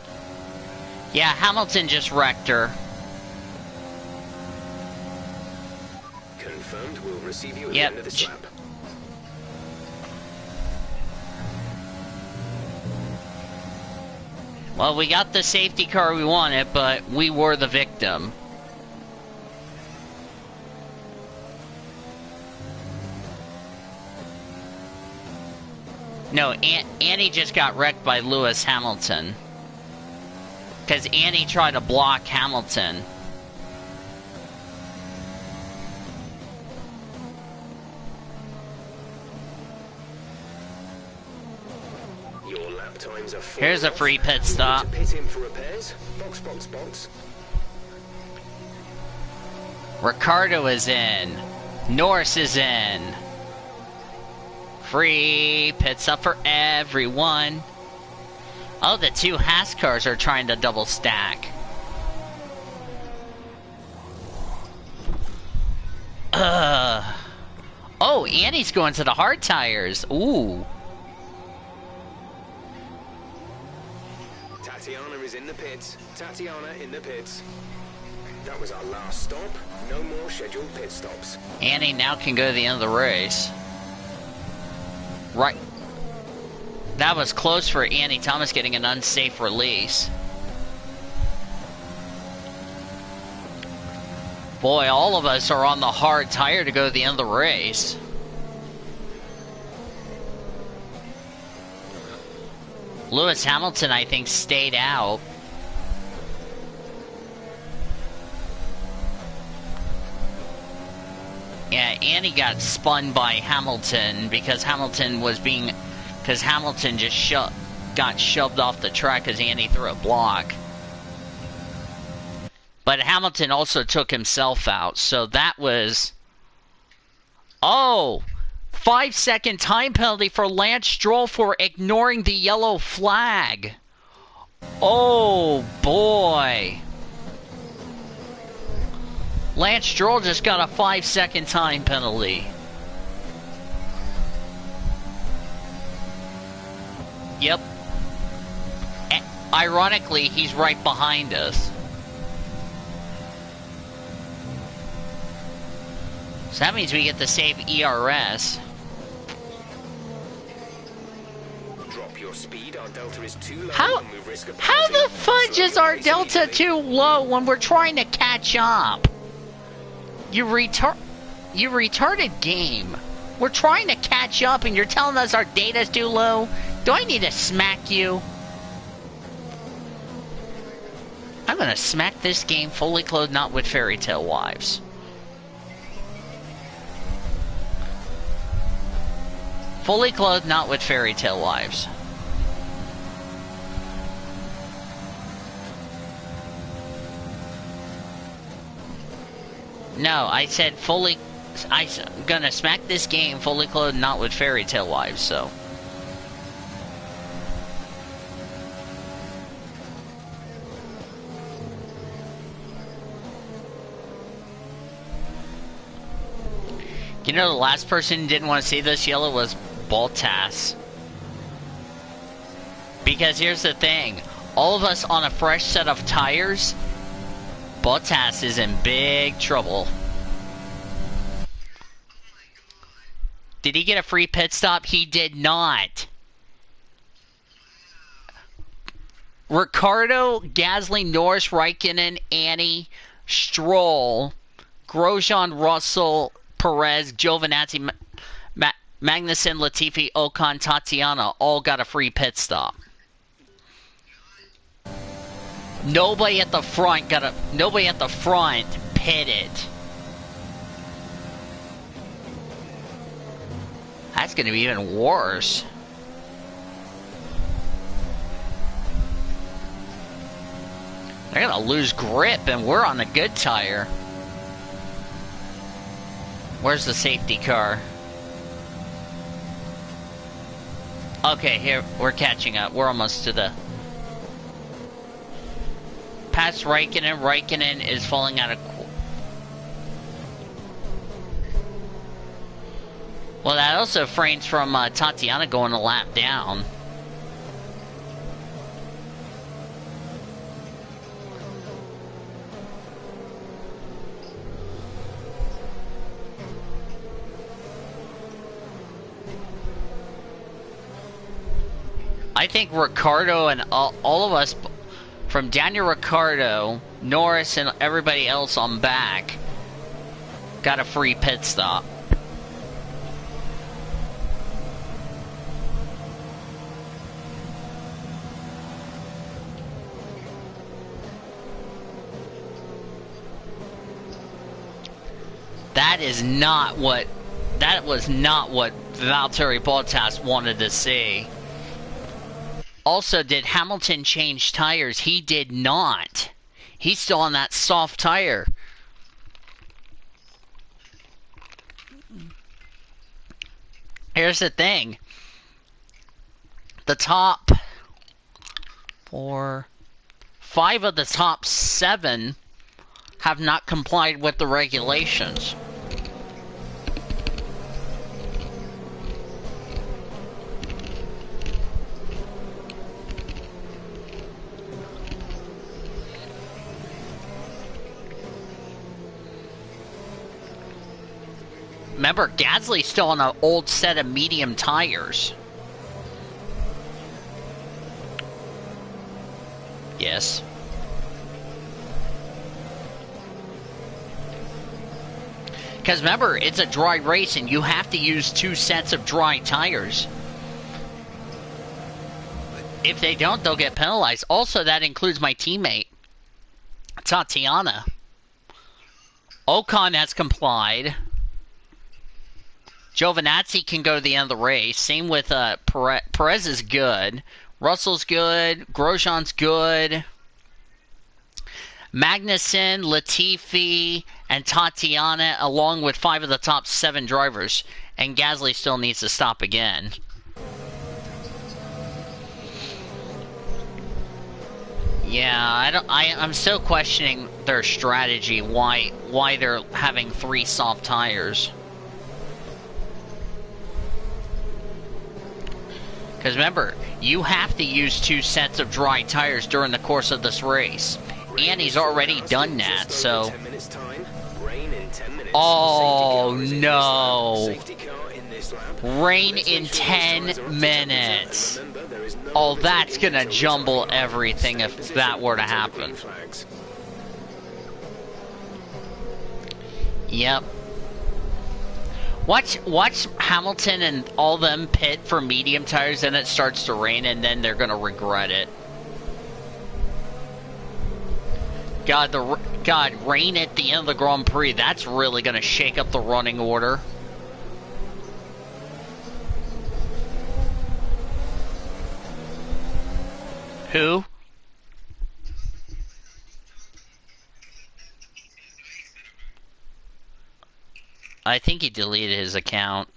Yeah, Hamilton just wrecked her. Confirmed. We'll receive you at Yep. the end of this lap. Well, we got the safety car we wanted, but we were the victim. No, Annie just got wrecked by Lewis Hamilton. Because Annie tried to block Hamilton. Your lap times are full. Here's a free pit stop. To pit in for repairs. Box. Ricardo is in. Norris is in. Free pits up for everyone. Oh, the two Haas cars are trying to double stack. Oh, Annie's going to the hard tires. Ooh. Tatiana is in the pits. Tatiana in the pits. That was our last stop. No more scheduled pit stops. Annie now can go to the end of the race. Right. That was close for Annie Thomas getting an unsafe release. Boy, all of us are on the hard tire to go to the end of the race. Lewis Hamilton, I think, stayed out. Yeah, Annie got spun by Hamilton because Hamilton just got shoved off the track because Annie threw a block. But Hamilton also took himself out, so that was... Oh! 5-second time penalty for Lance Stroll for ignoring the yellow flag. Oh, boy. Lance Stroll just got a 5-second time penalty. Yep. Ironically, he's right behind us. So that means we get to save ERS. Drop your speed. Our delta is too low. How and we risk a how penalty. the fudge is Slow our pace delta immediately. too low when we're trying to catch up? You retard. You retarded game. We're trying to catch up and you're telling us our data's too low? Do I need to smack you? I'm gonna smack this game fully clothed, not with fairy tale wives. Fully clothed, not with fairy tale wives. No, I said fully... I'm gonna smack this game fully clothed, not with fairy tale wives, so... You know, the last person who didn't want to see this yellow was Bottas. Because here's the thing. All of us on a fresh set of tires, Bottas is in big trouble. Did he get a free pit stop? He did not. Ricciardo, Gasly, Norris, Raikkonen, Annie, Stroll, Grosjean, Russell, Perez, Giovinazzi, Magnussen, Latifi, Ocon, Tatiana all got a free pit stop. Nobody at the front pitted. That's gonna be even worse. They're gonna lose grip and we're on the good tire. Where's the safety car? Okay, here, we're catching up. We're almost to the... Past Raikkonen. Raikkonen is falling out of... Well, that also frames from Tatiana going a lap down. I think Ricciardo and all of us, from Daniel Ricciardo, Norris, and everybody else on back, got a free pit stop. That was not what Valtteri Bottas wanted to see. Also, did Hamilton change tires? He did not. He's still on that soft tire. Here's the thing. The top 5 of the top 7 have not complied with the regulations. Remember, Gasly's still on an old set of medium tires. Yes. Because remember, it's a dry race and you have to use 2 sets of dry tires. If they don't, they'll get penalized. Also, that includes my teammate, Tatiana. Ocon has complied. Giovinazzi can go to the end of the race. Same with Perez is good. Russell's good. Grosjean's good. Magnussen, Latifi, and Tatiana, along with 5 of the top 7 drivers. And Gasly still needs to stop again. Yeah, I'm still questioning their strategy. Why they're having 3 soft tires. Because remember, you have to use 2 sets of dry tires during the course of this race. And he's already done that, so... Oh, no. Rain in 10 minutes. Oh, that's gonna jumble everything if that were to happen. Yep. Watch Hamilton and all them pit for medium tires, then it starts to rain, and then they're gonna regret it. God, rain at the end of the Grand Prix, that's really gonna shake up the running order. Who? I think he deleted his account.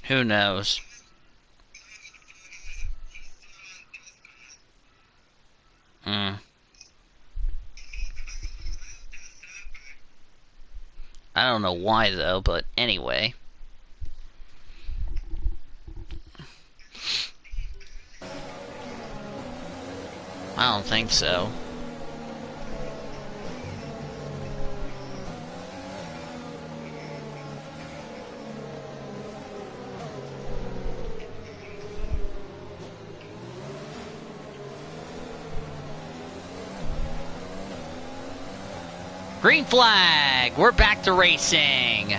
Who knows? I don't know why though, but anyway. I don't think so. Green flag! We're back to racing!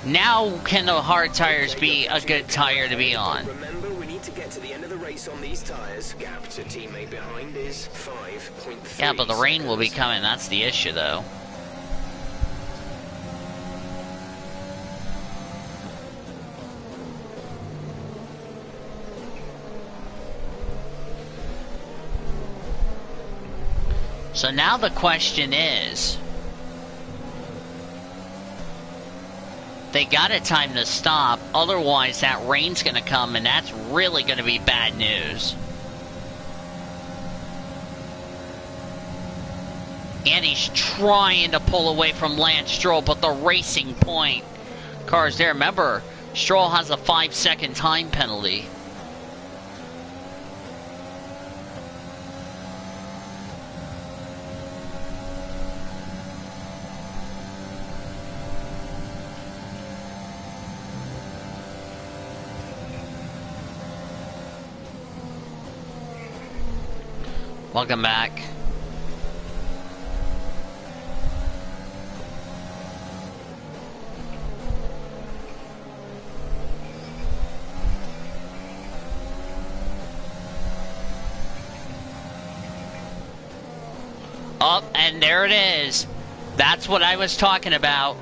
Now can the hard tires be a good tire to be on? Remember, we need to get to the end of the race on these tires. Gap to teammate behind is 5.3. Yeah, but the rain will be coming, that's the issue though. So now the question is, they gotta time to stop, otherwise that rain's gonna come and that's really gonna be bad news. And he's trying to pull away from Lance Stroll, but the Racing Point car's there. Remember, Stroll has a 5-second time penalty. Welcome back. Oh, and there it is. That's what I was talking about.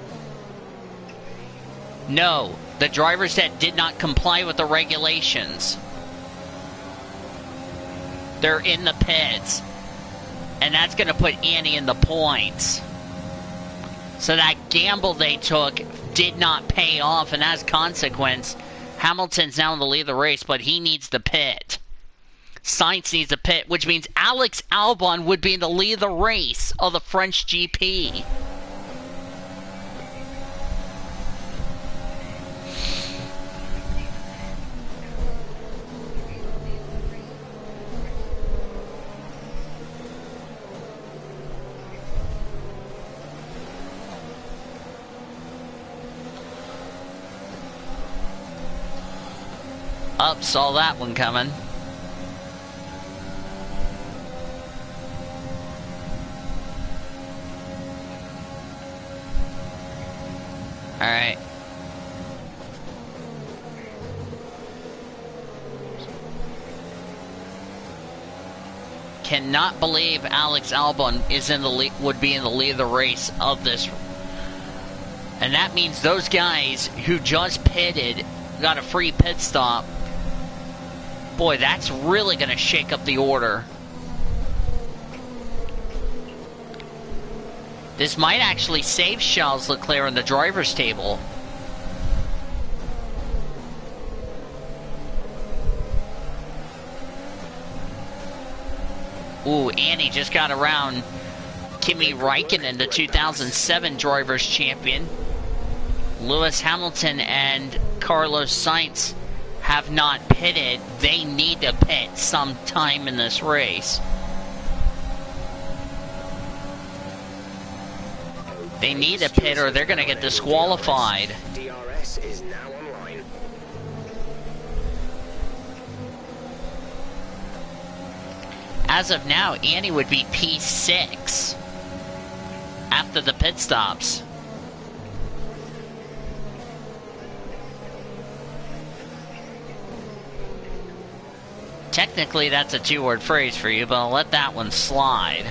No, the drivers that did not comply with the regulations, they're in the pits. And that's going to put Annie in the points. So that gamble they took did not pay off, and as a consequence, Hamilton's now in the lead of the race, but he needs the pit. Sainz needs a pit, which means Alex Albon would be in the lead of the race of the French GP. Up, saw that one coming. Alright. Cannot believe Alex Albon is in the lead, would be in the lead of the race of this. And that means those guys who just pitted got a free pit stop. Boy, that's really going to shake up the order. This might actually save Charles Leclerc in the driver's table. Ooh, Annie just got around Kimi Räikkönen, the 2007 Drivers' Champion. Lewis Hamilton and Carlos Sainz have not pitted. They need to pit sometime in this race. They need a pit or they're going to get disqualified. DRS is now online. As of now, Annie would be P6 after the pit stops. Technically, that's a two-word phrase for you, but I'll let that one slide.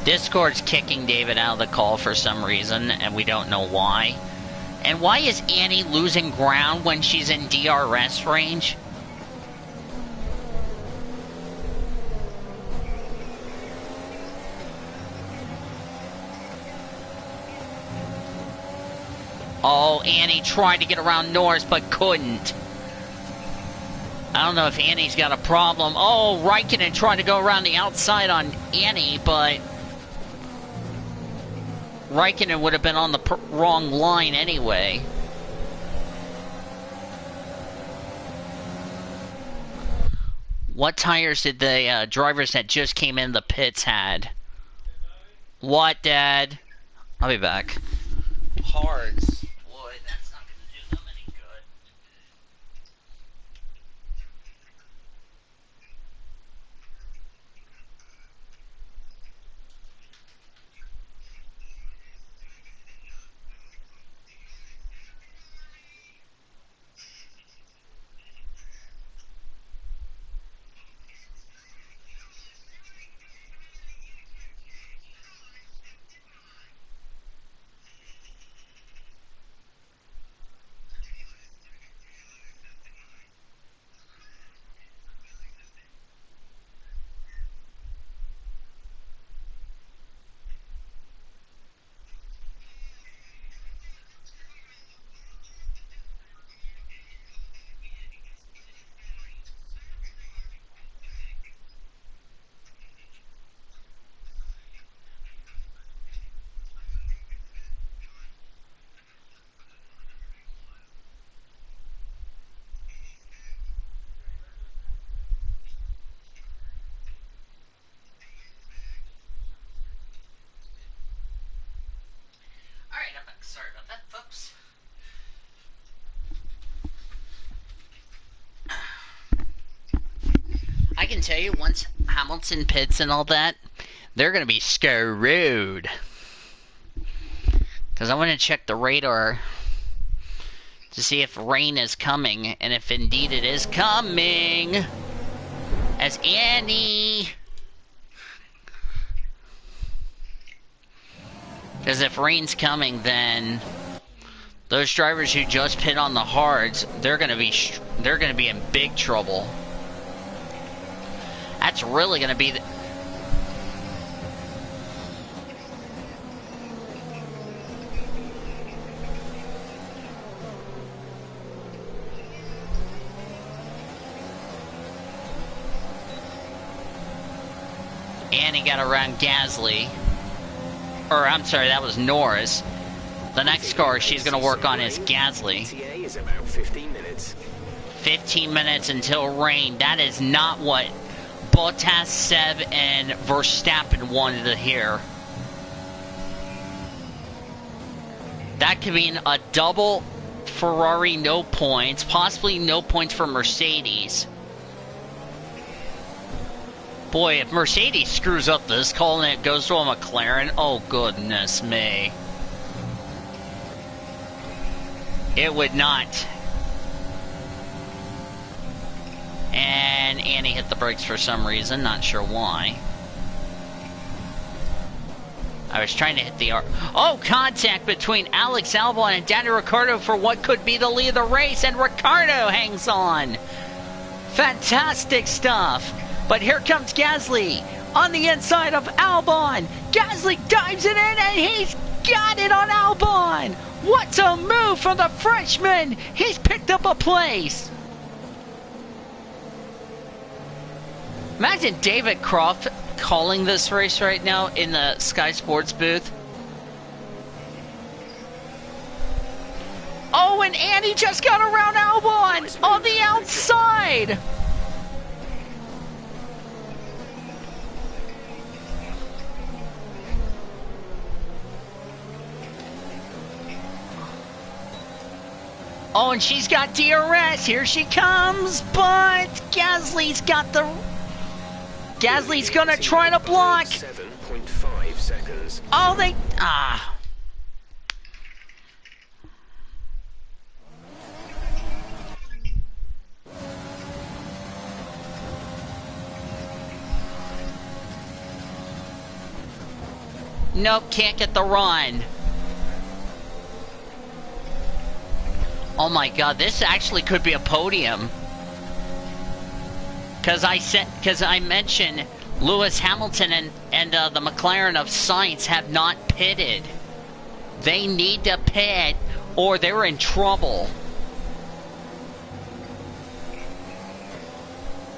Discord's kicking David out of the call for some reason, and we don't know why. And why is Annie losing ground when she's in DRS range? Oh, Annie tried to get around Norris, but couldn't. I don't know if Annie's got a problem. Oh, Raikkonen tried to go around the outside on Annie, but Raikkonen would have been on the wrong line anyway. What tires did the drivers that just came in the pits had? What, Dad? I'll be back. Hards. Boy, that's not going to do them any good. Alright, I'm back. Sorry about that, folks. I can tell you, once Hamilton pits and all that, they're going to be screwed. Because I want to check the radar to see if rain is coming, and if indeed it is coming. As Annie... Because if rain's coming, then those drivers who just pit on the hards, they're gonna be in big trouble. That's really gonna be the... Annie got around Gasly. Or, I'm sorry, that was Norris. The next car she's going to work on is Gasly. 15 minutes until rain. That is not what Bottas, Seb, and Verstappen wanted to hear. That could mean a double Ferrari no points, possibly no points for Mercedes. Boy, if Mercedes screws up this call and it goes to a McLaren, oh goodness me. It would not. And Annie hit the brakes for some reason, not sure why. I was trying to hit the... Oh, contact between Alex Albon and Danny Ricciardo for what could be the lead of the race, and Ricciardo hangs on. Fantastic stuff. But here comes Gasly on the inside of Albon. Gasly dives it in, and he's got it on Albon. What a move from the Frenchman. He's picked up a place. Imagine David Croft calling this race right now in the Sky Sports booth. Oh, and Annie just got around Albon on the outside. Oh, and she's got DRS. Here she comes, but Gasly's got the... Gasly's gonna try to block. 7.5 seconds. Oh, they... Ah. Nope, can't get the run. Oh my god, this actually could be a podium. Because I mentioned Lewis Hamilton and the McLaren of Sainz have not pitted. They need to pit or they're in trouble.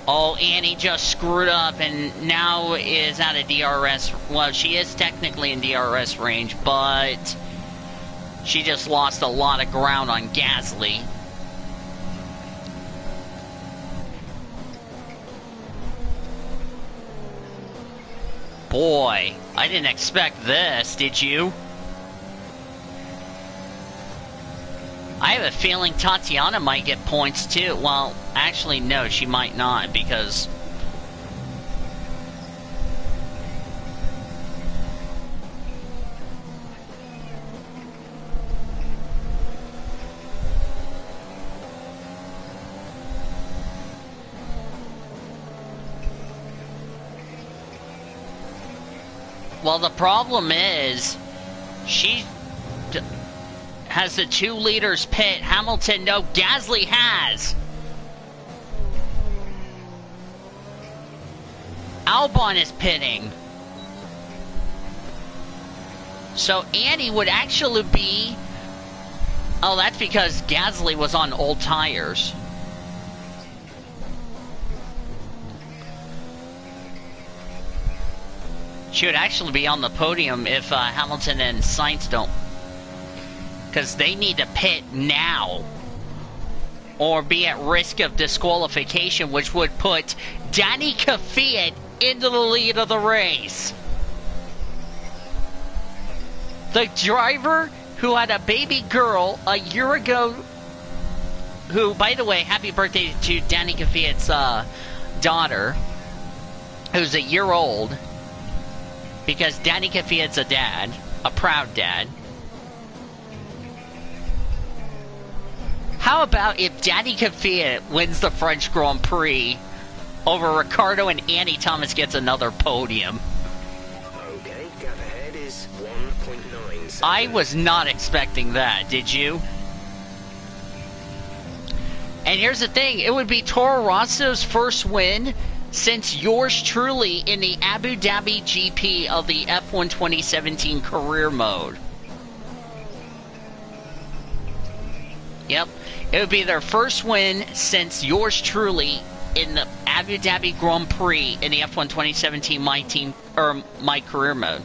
Oh, Annie just screwed up and now is out of DRS. Well, she is technically in DRS range, but she just lost a lot of ground on Gasly. Boy, I didn't expect this, did you? I have a feeling Tatiana might get points too. Well, actually no, she might not because... Well, the problem is, she has the 2 leaders pit. Hamilton, no, Gasly has. Albon is pitting. So Annie would actually be... Oh, that's because Gasly was on old tires. She would actually be on the podium if Hamilton and Sainz don't. Because they need to pit now. Or be at risk of disqualification, which would put Danny Kvyat into the lead of the race. The driver who had a baby girl a year ago, who, by the way, happy birthday to Danny Kvyat's daughter, who's a year old. Because Danny Kvyat's a dad, a proud dad. How about if Danny Kvyat wins the French Grand Prix over Ricardo and Annie Thomas gets another podium? Okay, gap ahead is 1.9 seconds. I was not expecting that, did you? And here's the thing, it would be Toro Rosso's first win since yours truly in the Abu Dhabi GP of the F1 2017 career mode. Yep. It would be their first win since yours truly in the Abu Dhabi Grand Prix in the F1 2017 my career mode.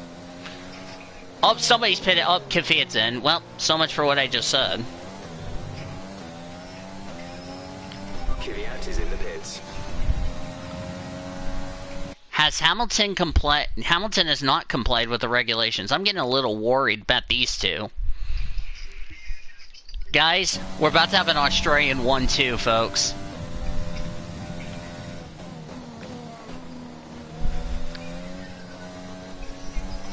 Oh, somebody's pitted up. Kvyat's in. Well, so much for what I just said. Kvyat is in the pits. Has Hamilton Hamilton has not complied with the regulations. I'm getting a little worried about these two. Guys, we're about to have an Australian 1-2, folks.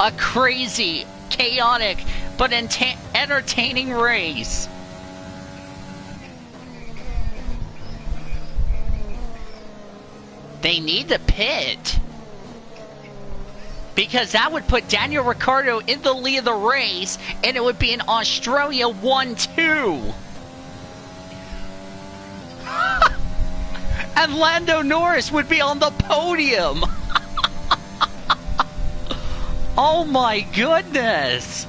A crazy, chaotic, but entertaining race. They need to pit. Because that would put Daniel Ricciardo in the lead of the race, and it would be an Australia 1-2. And Lando Norris would be on the podium. Oh my goodness.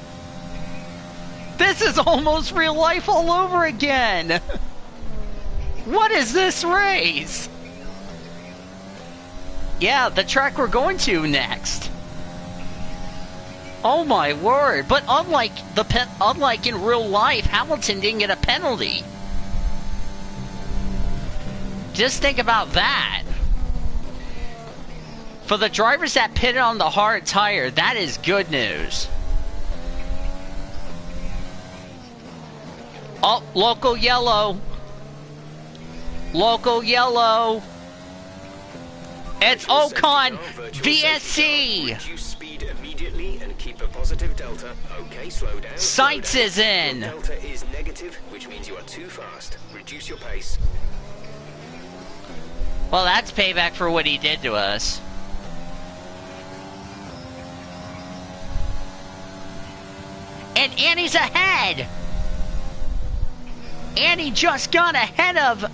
This is almost real life all over again. What is this race? Yeah, the track we're going to next. Oh my word! But unlike in real life, Hamilton didn't get a penalty. Just think about that. For the drivers that pitted on the hard tire, that is good news. Oh, local yellow. Local yellow. It's Ocon VSC. Reduce speed immediately and keep a positive delta. Okay, slow down. Sights is in. Your delta is negative, which means you are too fast. Reduce your pace. Well, that's payback for what he did to us. And Annie's ahead. Annie just got ahead of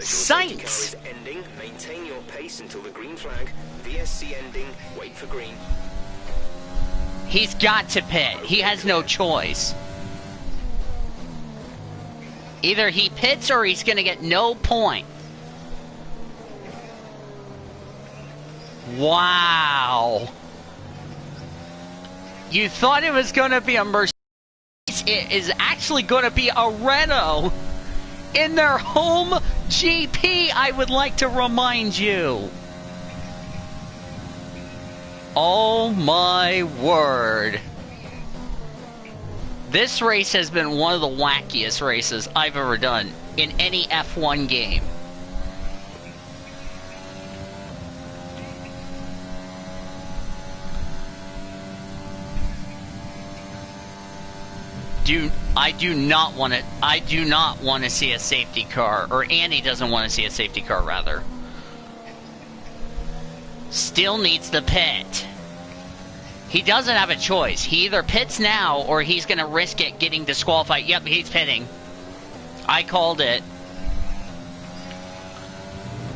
Sights. Car is ending. Maintain your pace until the green flag. VSC ending. Wait for green. He's got to pit. He has no choice. Either he pits or he's going to get no point. Wow. You thought it was going to be a Mercedes. It is actually going to be a Renault in their home GP, I would like to remind you. Oh my word. This race has been one of the wackiest races I've ever done in any F1 game. I do not want to see a safety car, or Annie doesn't want to see a safety car, rather. Still needs the pit. He doesn't have a choice. He either pits now, or he's going to risk it getting disqualified. Yep, he's pitting. I called it.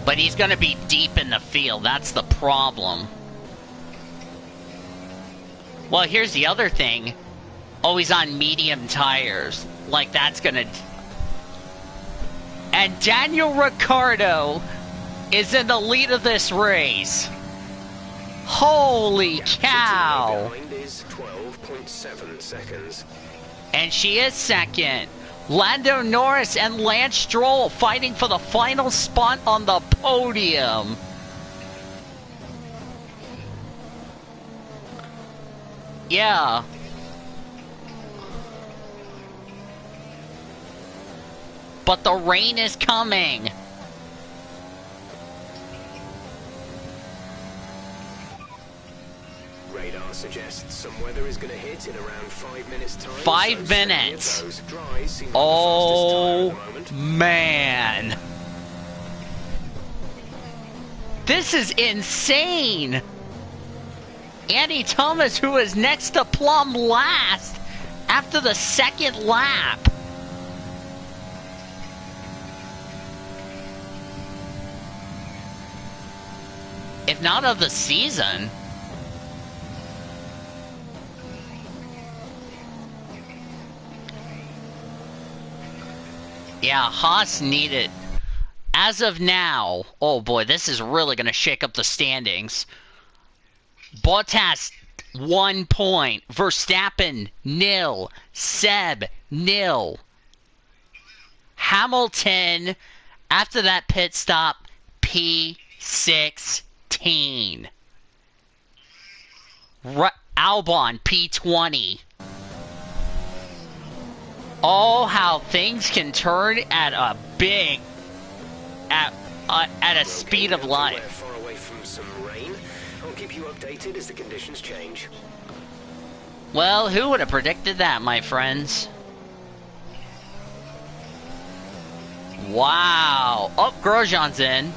But he's going to be deep in the field. That's the problem. Well, here's the other thing. Oh, he's on medium tires. Like, that's gonna... And Daniel Ricciardo is in the lead of this race. Holy cow. Behind is 12.7 seconds. And she is second. Lando Norris and Lance Stroll fighting for the final spot on the podium. Yeah. But the rain is coming. Radar suggests some weather is going to hit in around 5 minutes time. 5 minutes. Oh, man. This is insane. Andy Thomas, who is next to Plum last after the second lap. If not of the season. Yeah, Haas needed. As of now, oh boy, this is really going to shake up the standings. Bottas, 1 point. Verstappen, 0. Seb, 0. Hamilton, after that pit stop, P6. Albon P20. Oh, how things can turn at a big, at a speed of light. Far away from some rain. I'll keep you updated as the conditions change. Well, who would have predicted that, my friends? Wow. Oh, Grosjean's in.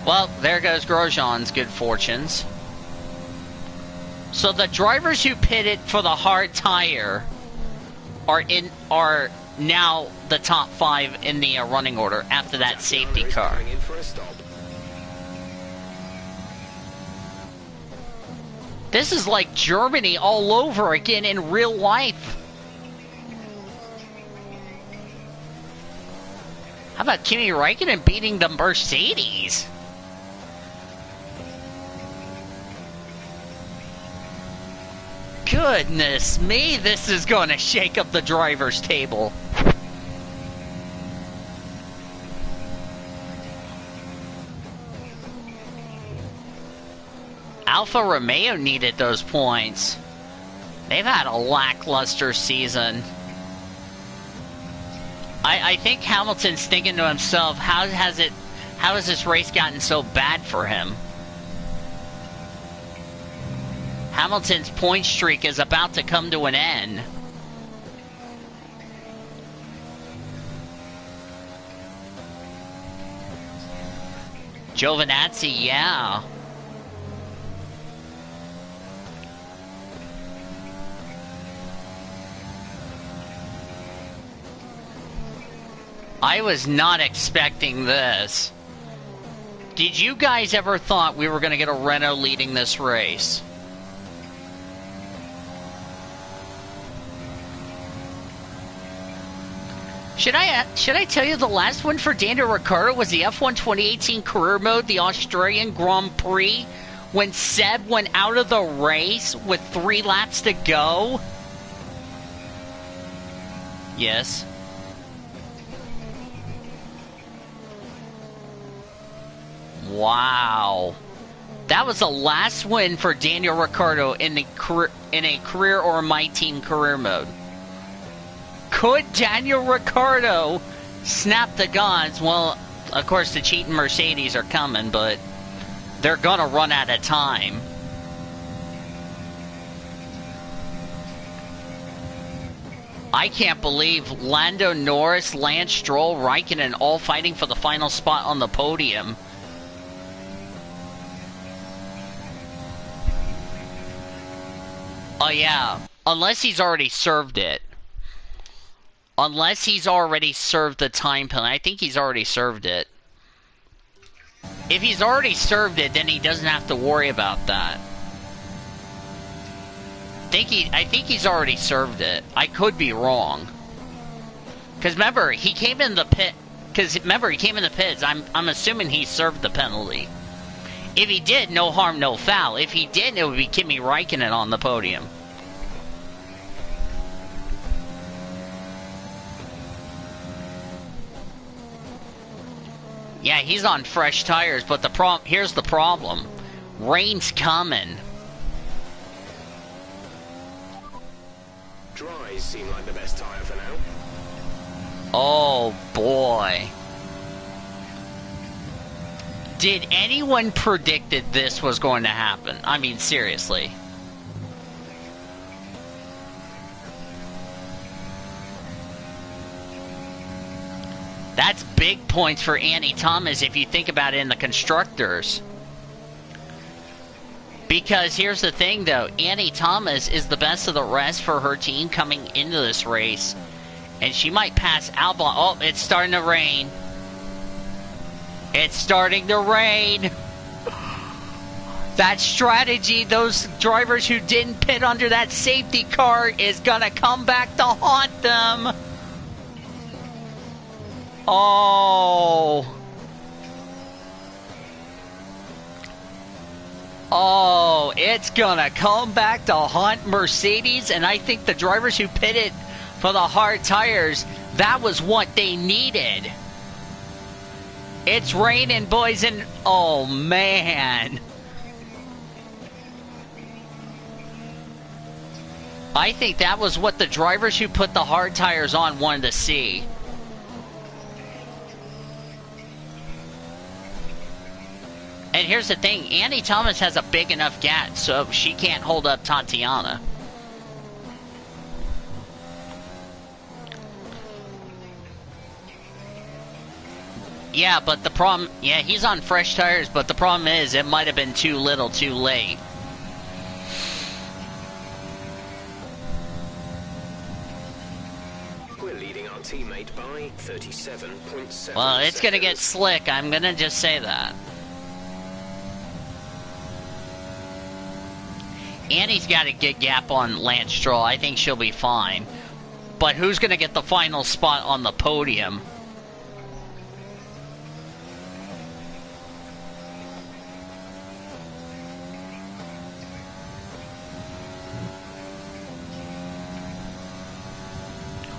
Well, there goes Grosjean's good fortunes. So the drivers who pitted for the hard tire are now the top 5 in the running order after that safety car. This is like Germany all over again in real life. How about Kimi Räikkönen beating the Mercedes? Goodness me, this is going to shake up the driver's table. Alfa Romeo needed those points. They've had a lackluster season. I think Hamilton's thinking to himself, how has this race gotten so bad for him? Hamilton's point streak is about to come to an end. Giovinazzi, yeah. I was not expecting this. Did you guys ever thought we were going to get a Renault leading this race? Should I tell you the last one for Daniel Ricciardo was the F1 2018 career mode, the Australian Grand Prix, when Seb went out of the race with 3 laps to go? Yes. Wow. That was the last win for Daniel Ricciardo in a career or my team career mode. Could Daniel Ricciardo snap the gods? Well, of course the cheating Mercedes are coming, but they're gonna run out of time. I can't believe Lando Norris, Lance Stroll, Raikkonen all fighting for the final spot on the podium. Oh yeah, unless he's already served it. Unless he's already served the time penalty. I think he's already served it. If he's already served it, then he doesn't have to worry about that. I think he's already served it. I could be wrong. Because remember, he came in the pit. I'm assuming he served the penalty. If he did, no harm, no foul. If he didn't, it would be Kimi Räikkönen on the podium. Yeah, he's on fresh tires, but here's the problem. Rain's coming. Dries seem like the best tyre for now. Oh boy. Did anyone predicted this was going to happen? I mean, seriously. That's big points for Annie Thomas if you think about it in the constructors. Because here's the thing though, Annie Thomas is the best of the rest for her team coming into this race. And she might pass Albon. Oh, it's starting to rain. It's starting to rain. That strategy, those drivers who didn't pit under that safety car is gonna come back to haunt them. Oh. Oh, it's gonna come back to haunt Mercedes, and I think the drivers who pitted for the hard tires, that was what they needed. It's raining, boys, and oh man. I think that was what the drivers who put the hard tires on wanted to see. And here's the thing, Annie Thomas has a big enough gap, so she can't hold up Tatiana. Yeah, but the problem... Yeah, he's on fresh tires, but the problem is it might have been too little too late. We're leading our teammate by 37.7. Well, it's going to get slick. I'm going to just say that. Annie's got a good gap on Lance Stroll. I think she'll be fine. But who's going to get the final spot on the podium?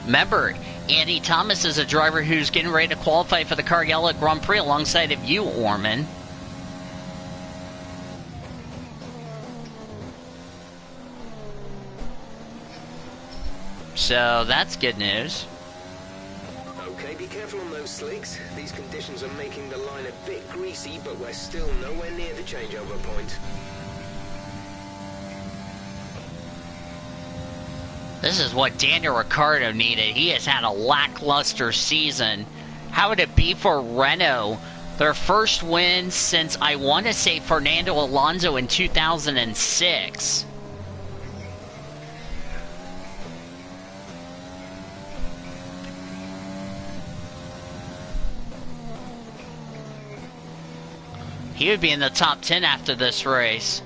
Remember, Annie Thomas is a driver who's getting ready to qualify for the Cargill Grand Prix alongside of you, Orman. So that's good news. careful on those slicks. These conditions are making the line a bit greasy, but we're still nowhere near the changeover point. This is what Daniel Ricciardo needed. He has had a lackluster season. How would it be for Renault? Their first win since, I want to say, Fernando Alonso in 2006. He would be in the top 10 after this race.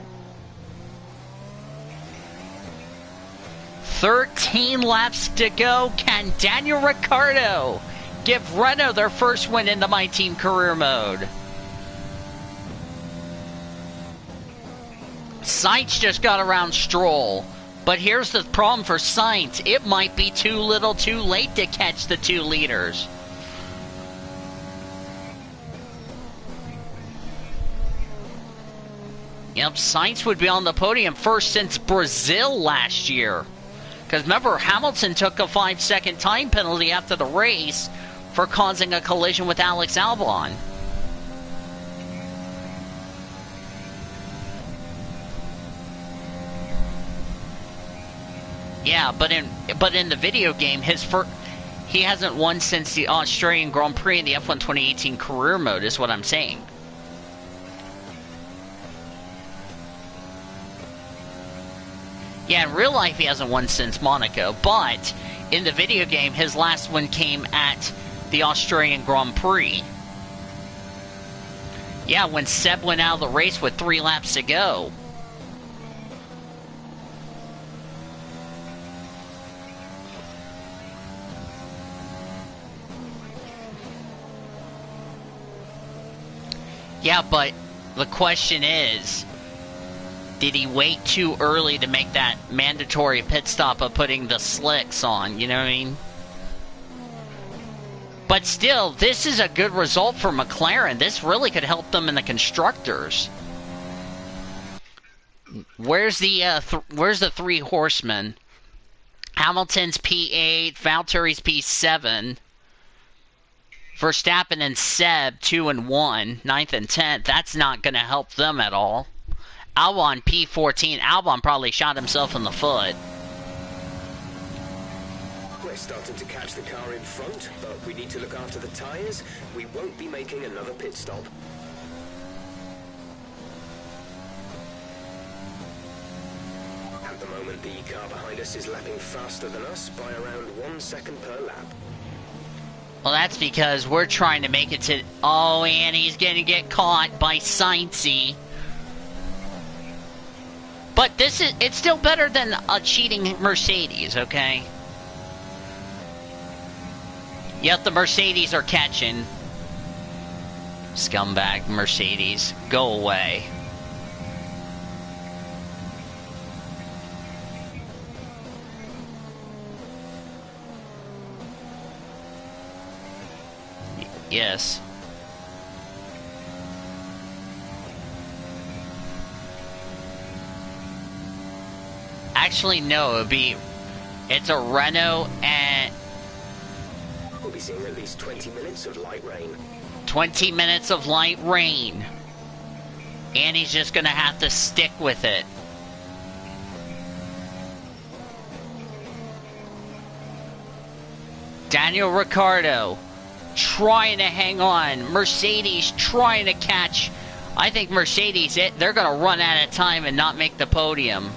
13 laps to go. Can Daniel Ricciardo give Renault their first win in the My Team career mode? Sainz just got around Stroll. But here's the problem for Sainz. It might be too little too late to catch the two leaders. Yep, Sainz would be on the podium first since Brazil last year. Because remember, Hamilton took a 5-second time penalty after the race for causing a collision with Alex Albon. Yeah, but in the video game, he hasn't won since the Australian Grand Prix in the F1 2018 career mode, is what I'm saying. Yeah, in real life he hasn't won since Monaco, but in the video game his last one came at the Australian Grand Prix. Yeah, when Seb went out of the race with 3 laps to go. Yeah, but the question is, did he wait too early to make that mandatory pit stop of putting the slicks on? You know what I mean? But still, this is a good result for McLaren. This really could help them in the constructors. Where's the 3 horsemen? Hamilton's P8, Valtteri's P7, Verstappen and Seb 2 and 1, 9th and 10th. That's not going to help them at all. Albon P14. Albon probably shot himself in the foot. We're starting to catch the car in front, but we need to look after the tyres. We won't be making another pit stop. At the moment, the car behind us is lapping faster than us by around 1 second per lap. Well, that's because we're trying to make it to... Oh, and he's going to get caught by Sainz. But it's still better than a cheating Mercedes, okay? Yep, the Mercedes are catching. Scumbag Mercedes, go away. Yes. Actually, no, it's a Renault and... We'll be seeing at least 20 minutes of light rain. 20 minutes of light rain. And he's just gonna have to stick with it. Daniel Ricciardo trying to hang on. Mercedes trying to catch. I think Mercedes, they're gonna run out of time and not make the podium.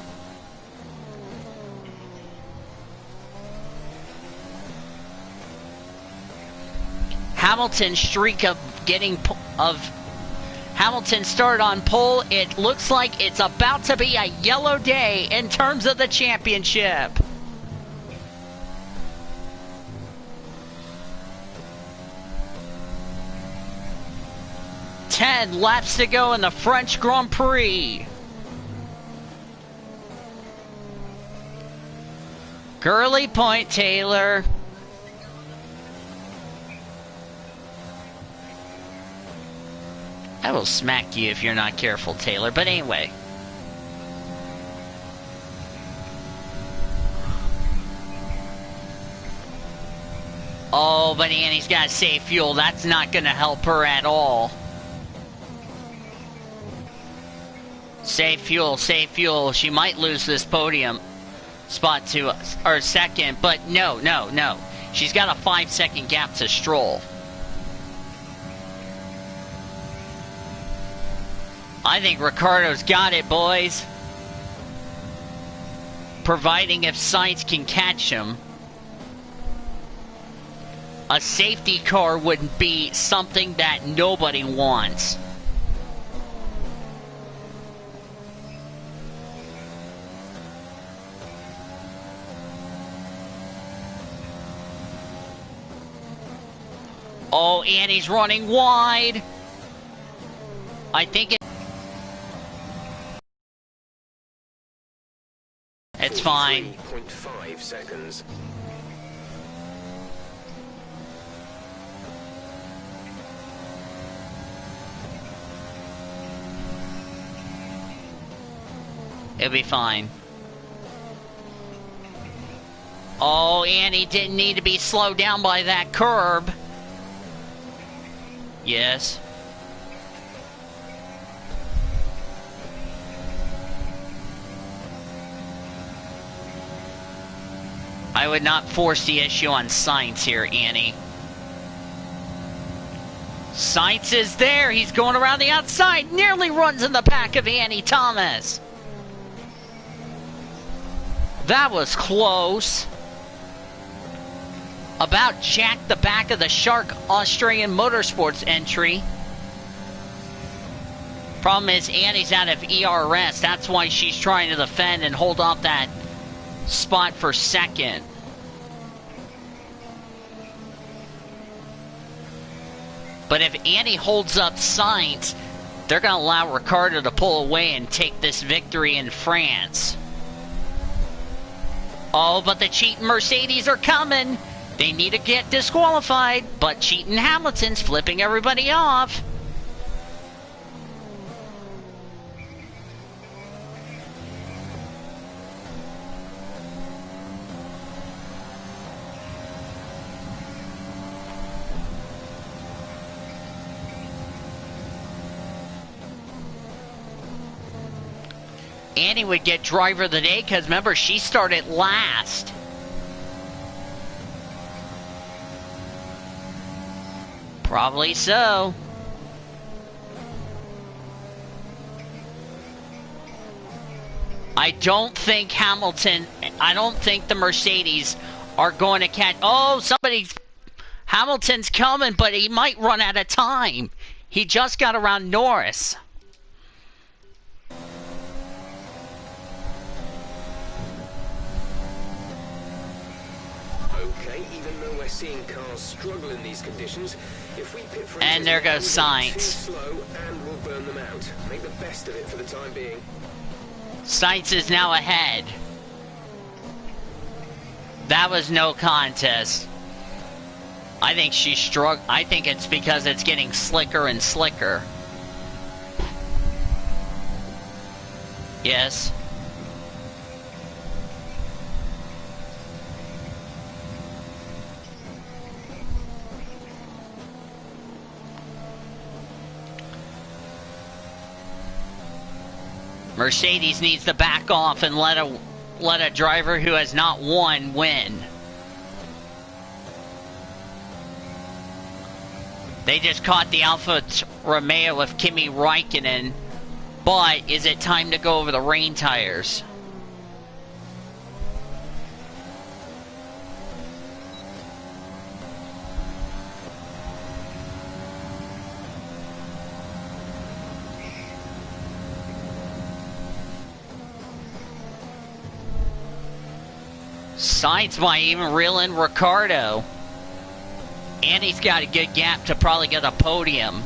Hamilton's streak of Hamilton started on pole. It looks like it's about to be a yellow day in terms of the championship. Ten laps to go in the French Grand Prix. Girly point, Taylor. I will smack you if you're not careful, Taylor. But anyway. Oh, but Annie's got to save fuel. That's not going to help her at all. Save fuel, save fuel. She might lose this podium spot to us, or second, but no. She's got a 5-second gap to Stroll. I think Ricciardo's got it, boys. Providing if Sainz can catch him. A safety car would be something that nobody wants. Oh, Annie's running wide. I think it's fine. 3.5 seconds. It'll be fine. Oh, Annie didn't need to be slowed down by that curb. Yes. I would not force the issue on Sainz here, Annie. Sainz is there. He's going around the outside. Nearly runs in the back of Annie Thomas. That was close. About jacked the back of the Shark Australian Motorsports entry. Problem is Annie's out of ERS. That's why she's trying to defend and hold off that spot for second. But if Annie holds up Sainz, they're going to allow Ricciardo to pull away and take this victory in France. Oh, but the cheating Mercedes are coming. They need to get disqualified, but cheating Hamilton's flipping everybody off. Annie would get driver of the day because remember, she started last. Probably so. I don't think the Mercedes are going to catch. Oh, Hamilton's coming, but he might run out of time. He just got around Norris. Seeing cars struggle in these conditions, if we pit for and there goes Sainz. Too slow and we'll burn them out. Make the best of it for the time being. Sainz is now ahead. That was no contest. I think she struck. I think it's because it's getting slicker and slicker. Yes. Mercedes needs to back off and let a driver who has not won win. They just caught the Alfa Romeo of Kimi Räikkönen, but is it time to go over the rain tires? Sainz might even reel in Ricciardo. And he's got a good gap to probably get a podium.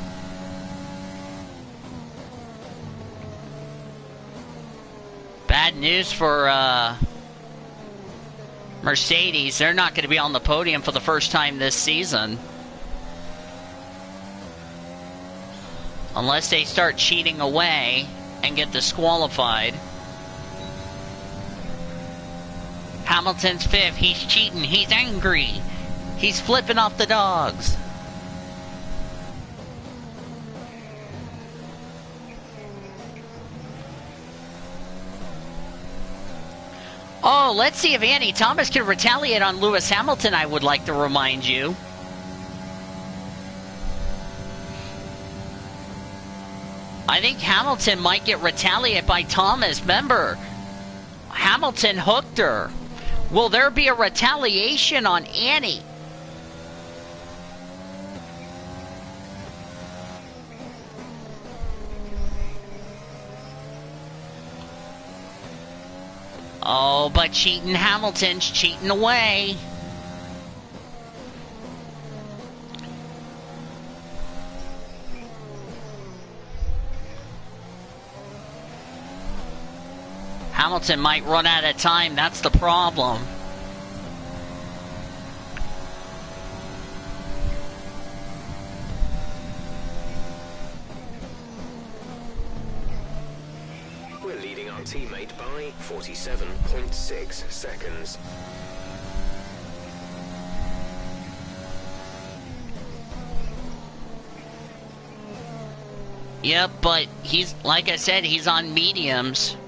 Bad news for Mercedes. They're not going to be on the podium for the first time this season. Unless they start cheating away and get disqualified. Hamilton's fifth. He's cheating. He's angry. He's flipping off the dogs. Oh, let's see if Andy Thomas can retaliate on Lewis Hamilton, I would like to remind you. I think Hamilton might get retaliated by Thomas. Remember, Hamilton hooked her. Will there be a retaliation on Annie? Oh, but cheating Hamilton's cheating away. Hamilton might run out of time, that's the problem. We're leading our teammate by 47.6 seconds. Yep, but he's, like I said, he's on mediums.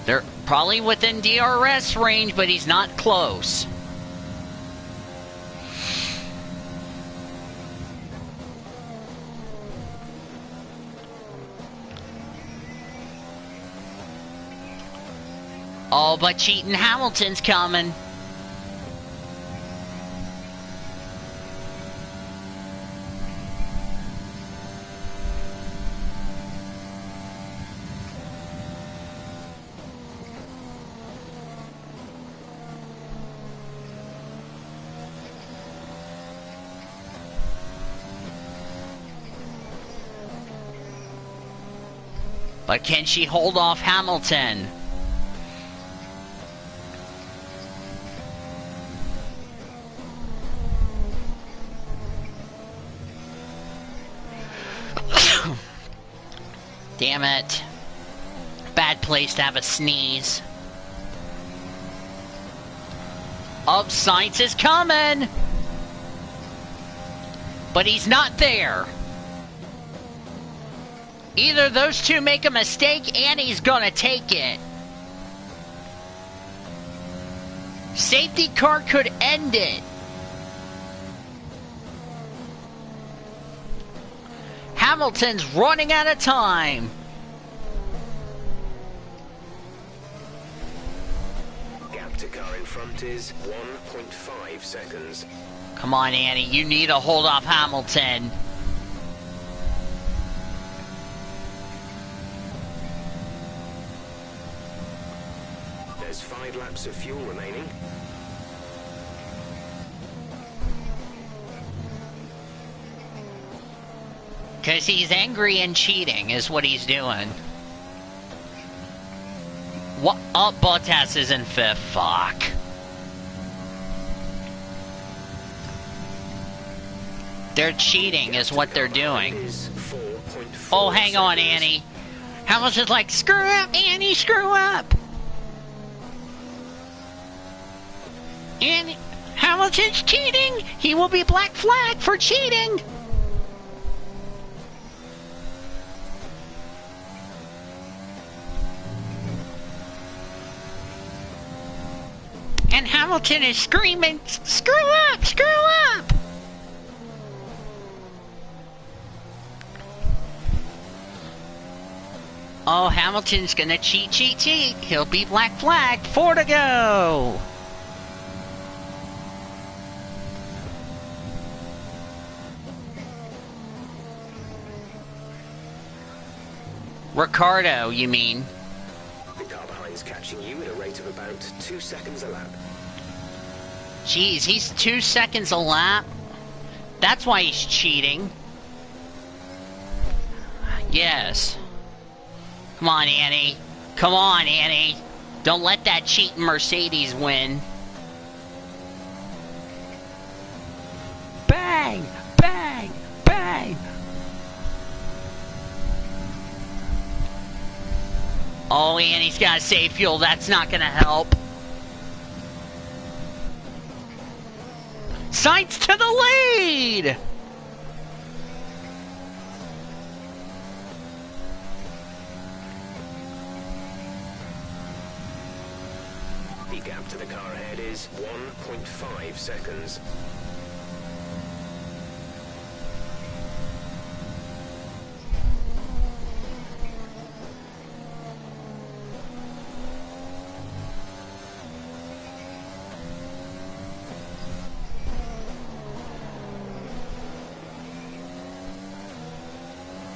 They're probably within DRS range, but he's not close. Oh, but cheating Hamilton's coming. But can she hold off Hamilton? Damn it. Bad place to have a sneeze. Up, Sainz is coming! But he's not there. Either those two make a mistake and he's gonna take it. Safety car could end it. Hamilton's running out of time. Gap to car in front is 1.5 seconds. Come on, Annie, you need to hold off Hamilton. There's 5 laps of fuel remaining. Because he's angry and cheating is what he's doing. What? Oh, Bottas is in 5th. Fuck. They're cheating is what they're doing. Oh, hang on, Annie. Hamilton's like, screw up, Annie, screw up. And Hamilton's cheating. He will be black flagged for cheating. And Hamilton is screaming, screw up, screw up. Oh, Hamilton's gonna cheat. He'll be black flagged. 4 to go. Ricardo, you mean? The car behind's catching you at a rate of about 2 seconds a lap. Jeez, he's 2 seconds a lap? That's why he's cheating. Yes. Come on, Annie. Come on, Annie. Don't let that cheating Mercedes win. Bang! Bang! Bang! way! Oh, Annie's gotta save fuel. That's not gonna help. Sainz to the lead! The gap to the car ahead is 1.5 seconds.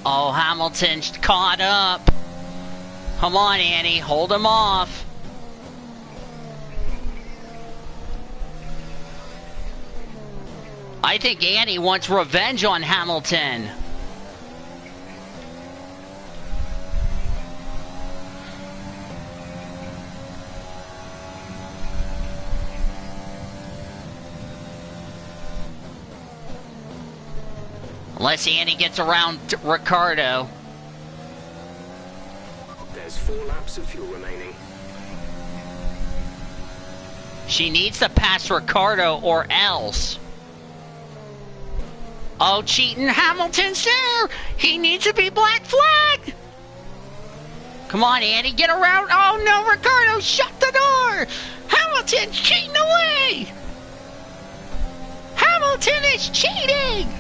Oh, Hamilton's caught up. Come on, Annie, hold him off. I think Annie wants revenge on Hamilton. Unless Annie gets around Ricardo. There's 4 laps of fuel remaining. She needs to pass Ricardo or else. Oh, cheating Hamilton's there! He needs to be black flag! Come on, Annie, get around. Oh no, Ricardo, shut the door! Hamilton's cheating away! Hamilton is cheating!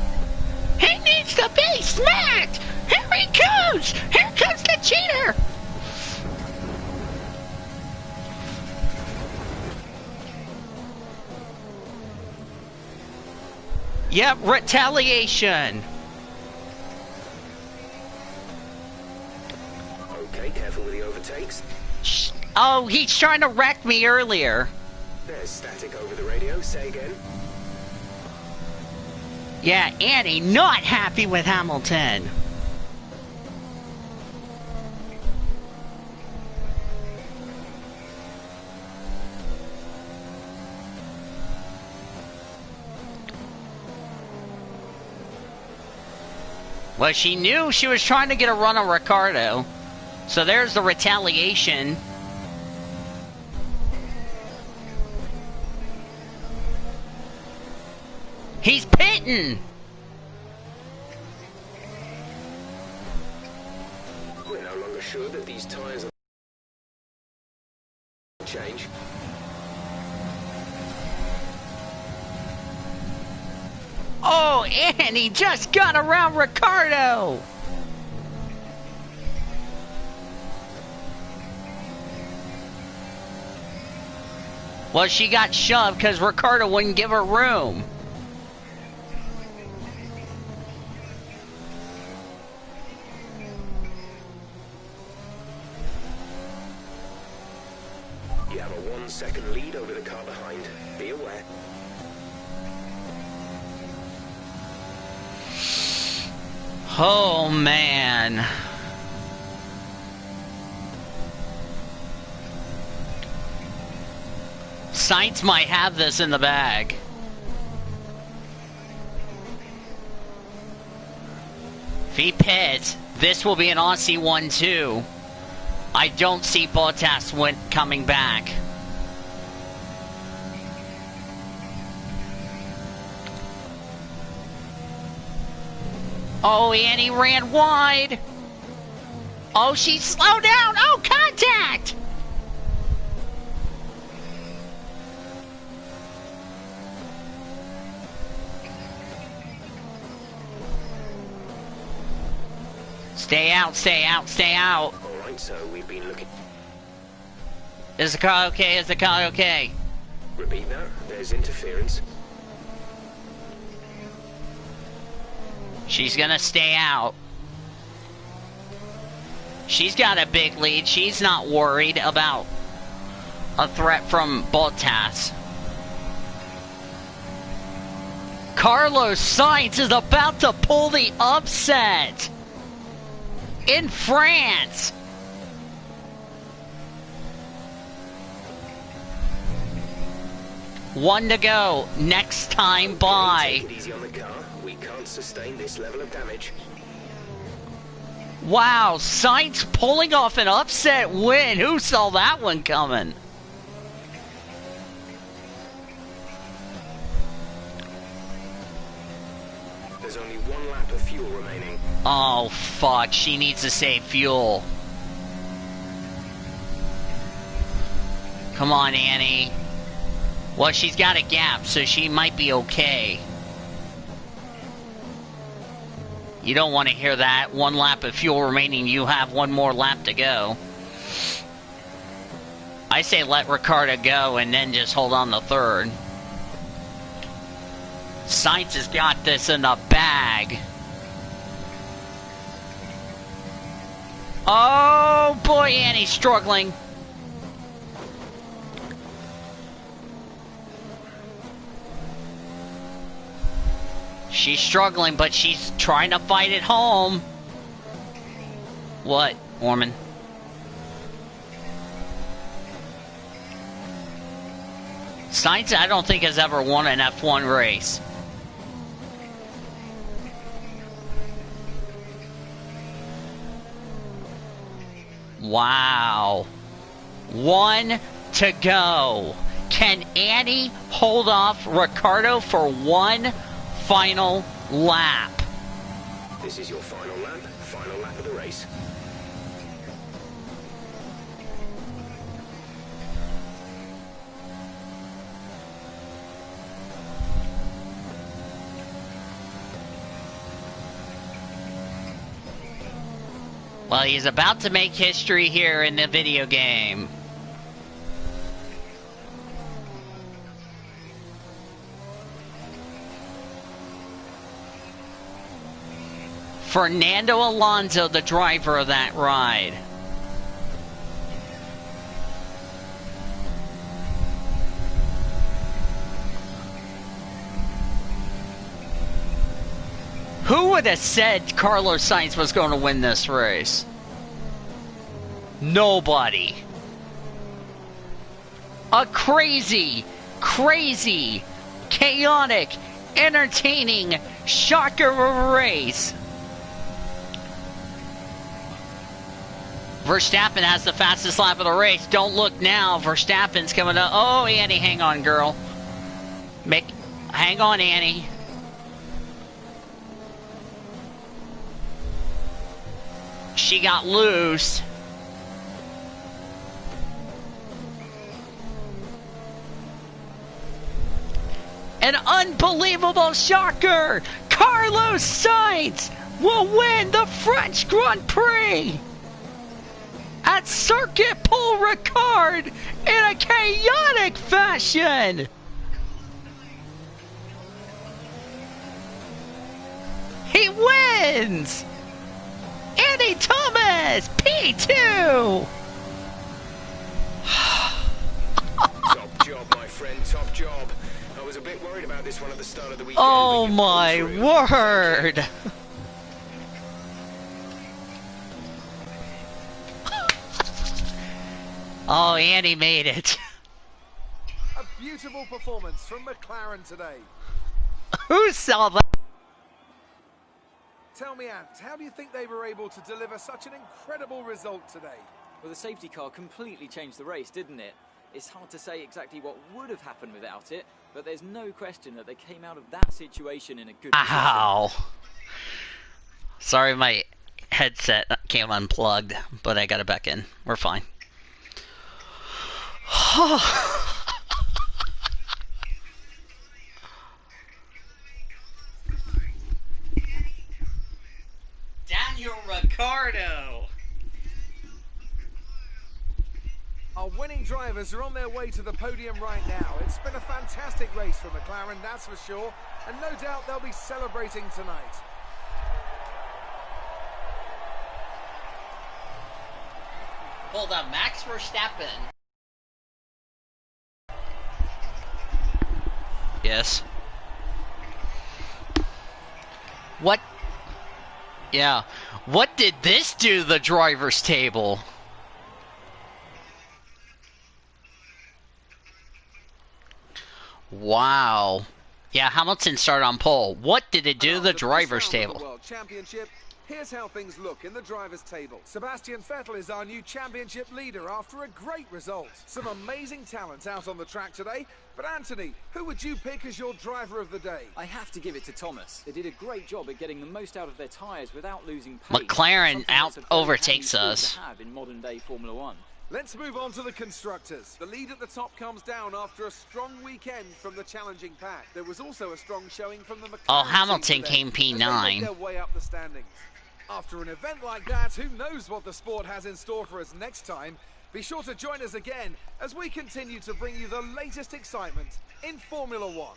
He needs to be smacked! Here he comes! Here comes the cheater! Yep, retaliation! Okay, careful with the overtakes. Oh, he's trying to wreck me earlier. There's static over the radio. Say again. Yeah, Annie not happy with Hamilton. Well, she knew she was trying to get a run on Ricardo. So there's the retaliation. He's pitting! We're no longer sure that these tyres are change. Oh, and he just got around Ricardo! Well, she got shoved because Ricardo wouldn't give her room. You have a 1-second lead over the car behind. Be aware. Oh, man. Sainz might have this in the bag. If he pits, this will be an Aussie 1-2. I don't see Bottas coming back. Oh, Annie ran wide. Oh, she slowed down. Oh, contact. Stay out, stay out, stay out. Alright, so we've been looking. Is the car okay? Is the car okay? Repeat that. There's interference. She's gonna stay out. She's got a big lead. She's not worried about a threat from Bottas. Carlos Sainz is about to pull the upset in France. One to go. Next time by. Take it easy on the car. We can't sustain this level of damage. Wow, Sainz pulling off an upset win. Who saw that one coming? There's only one lap of fuel remaining. Oh, fuck. She needs to save fuel. Come on, Annie. Well, she's got a gap, so she might be okay. You don't want to hear that. One lap of fuel remaining. You have one more lap to go. I say let Ricciardo go and then just hold on the third. Sainz has got this in the bag. Oh boy, Annie's struggling. She's struggling, but she's trying to fight it home. What, Orman? Sainz, I don't think, has ever won an F1 race. Wow. One to go. Can Annie hold off Ricciardo for one final lap? This is your final lap of the race. Well, he's about to make history here in the video game. Fernando Alonso, the driver of that ride. Who would have said Carlos Sainz was going to win this race? Nobody. A crazy, chaotic, entertaining, shocker of a race. Verstappen has the fastest lap of the race. Don't look now. Verstappen's coming up. Oh, Annie, hang on, girl. Hang on, Annie. She got loose. An unbelievable shocker! Carlos Sainz will win the French Grand Prix at Circuit Paul Ricard in a chaotic fashion. He wins! Andy Thomas, P2! Top job, my friend, top job. I was a bit worried about this one at the start of the weekend. Oh my word! Oh, Andy made it. A beautiful performance from McLaren today. Who saw that? Tell me, Ant, how do you think they were able to deliver such an incredible result today? Well, the safety car completely changed the race, didn't it? It's hard to say exactly what would have happened without it, but there's no question that they came out of that situation in a good position. Ow. Sorry, my headset came unplugged, but I got it back in. We're fine. Daniel Ricciardo. Our winning drivers are on their way to the podium right now. It's been a fantastic race for McLaren, that's for sure, and no doubt they'll be celebrating tonight. Hold on, Max Verstappen. Yes. What? Yeah. What did this do to the driver's table? Wow. Yeah, Hamilton started on pole. What did it do to the driver's table? World Championship. Here's how things look in the driver's table. Sebastian Vettel is our new championship leader after a great result. Some amazing talent out on the track today. But Anthony, who would you pick as your driver of the day? I have to give it to Thomas. They did a great job at getting the most out of their tyres without losing pace. McLaren overtakes us. To have in modern day Formula One. Let's move on to the constructors. The lead at the top comes down after a strong weekend from the challenging pack. There was also a strong showing from the McLaren Oh, Hamilton team came as they P9. made their way up the standings. After an event like that, who knows what the sport has in store for us next time? Be sure to join us again as we continue to bring you the latest excitement in Formula One.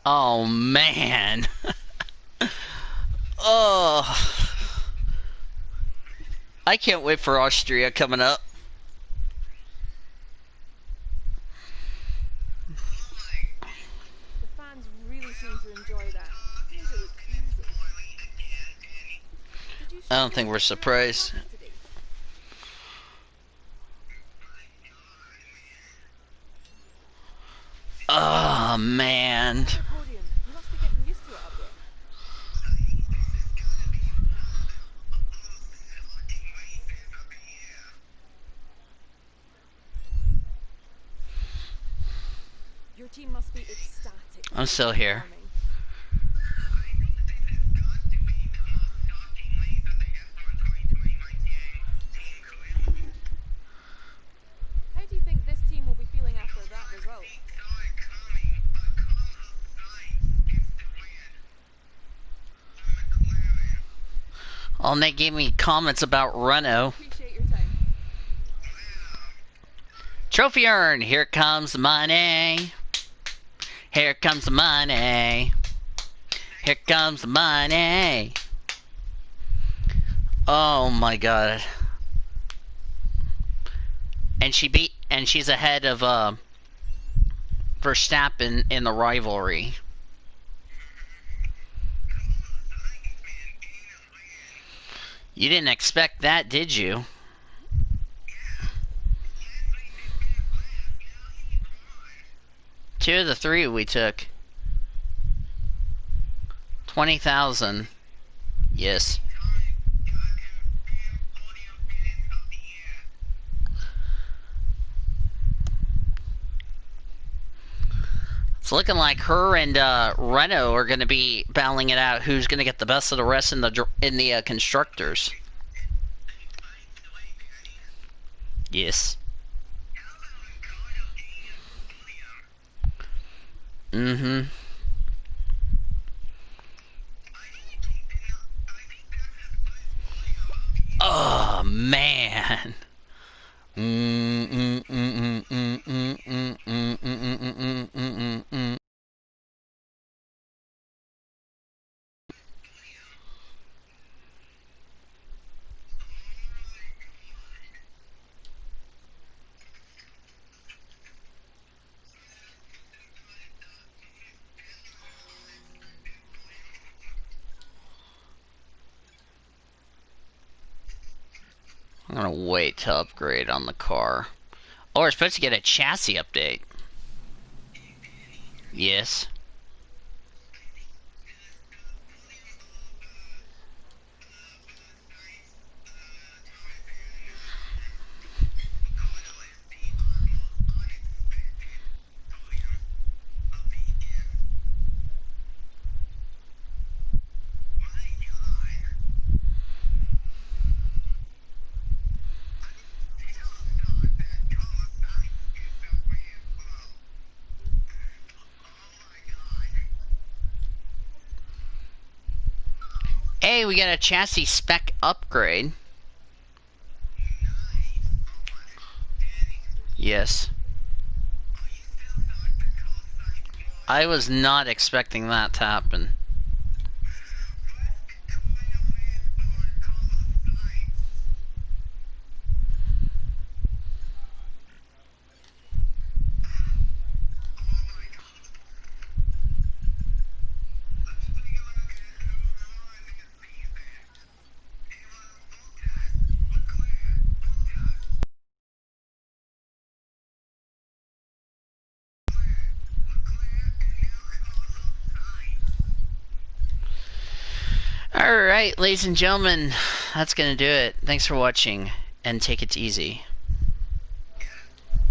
Oh, man. Oh. I can't wait for Austria coming up. The fans really seem to enjoy that. It was easy. Did you I don't think we're surprised. today? Oh, man. Podium. You must be getting used to it up there. Your team must be ecstatic. I'm still here. Charming. How do you think this team will be feeling after that result? Oh, and they gave me comments about Renault. Appreciate your time. Trophy earned. Here comes the money. Here comes the money. Here comes the money. Oh my god. And she's ahead of Verstappen in the rivalry. You didn't expect that, did you? Two of the three we took. 20,000. Yes. It's looking like her and Renault are going to be battling it out. Who's going to get the best of the rest in the constructors? Yes. Mm-hmm. Oh man. I'm gonna wait to upgrade on the car. Oh, we're supposed to get a chassis update. Yes. Hey, we got a chassis spec upgrade. Yes. I was not expecting that to happen. Alright, ladies and gentlemen, that's gonna do it. Thanks for watching, and take it easy.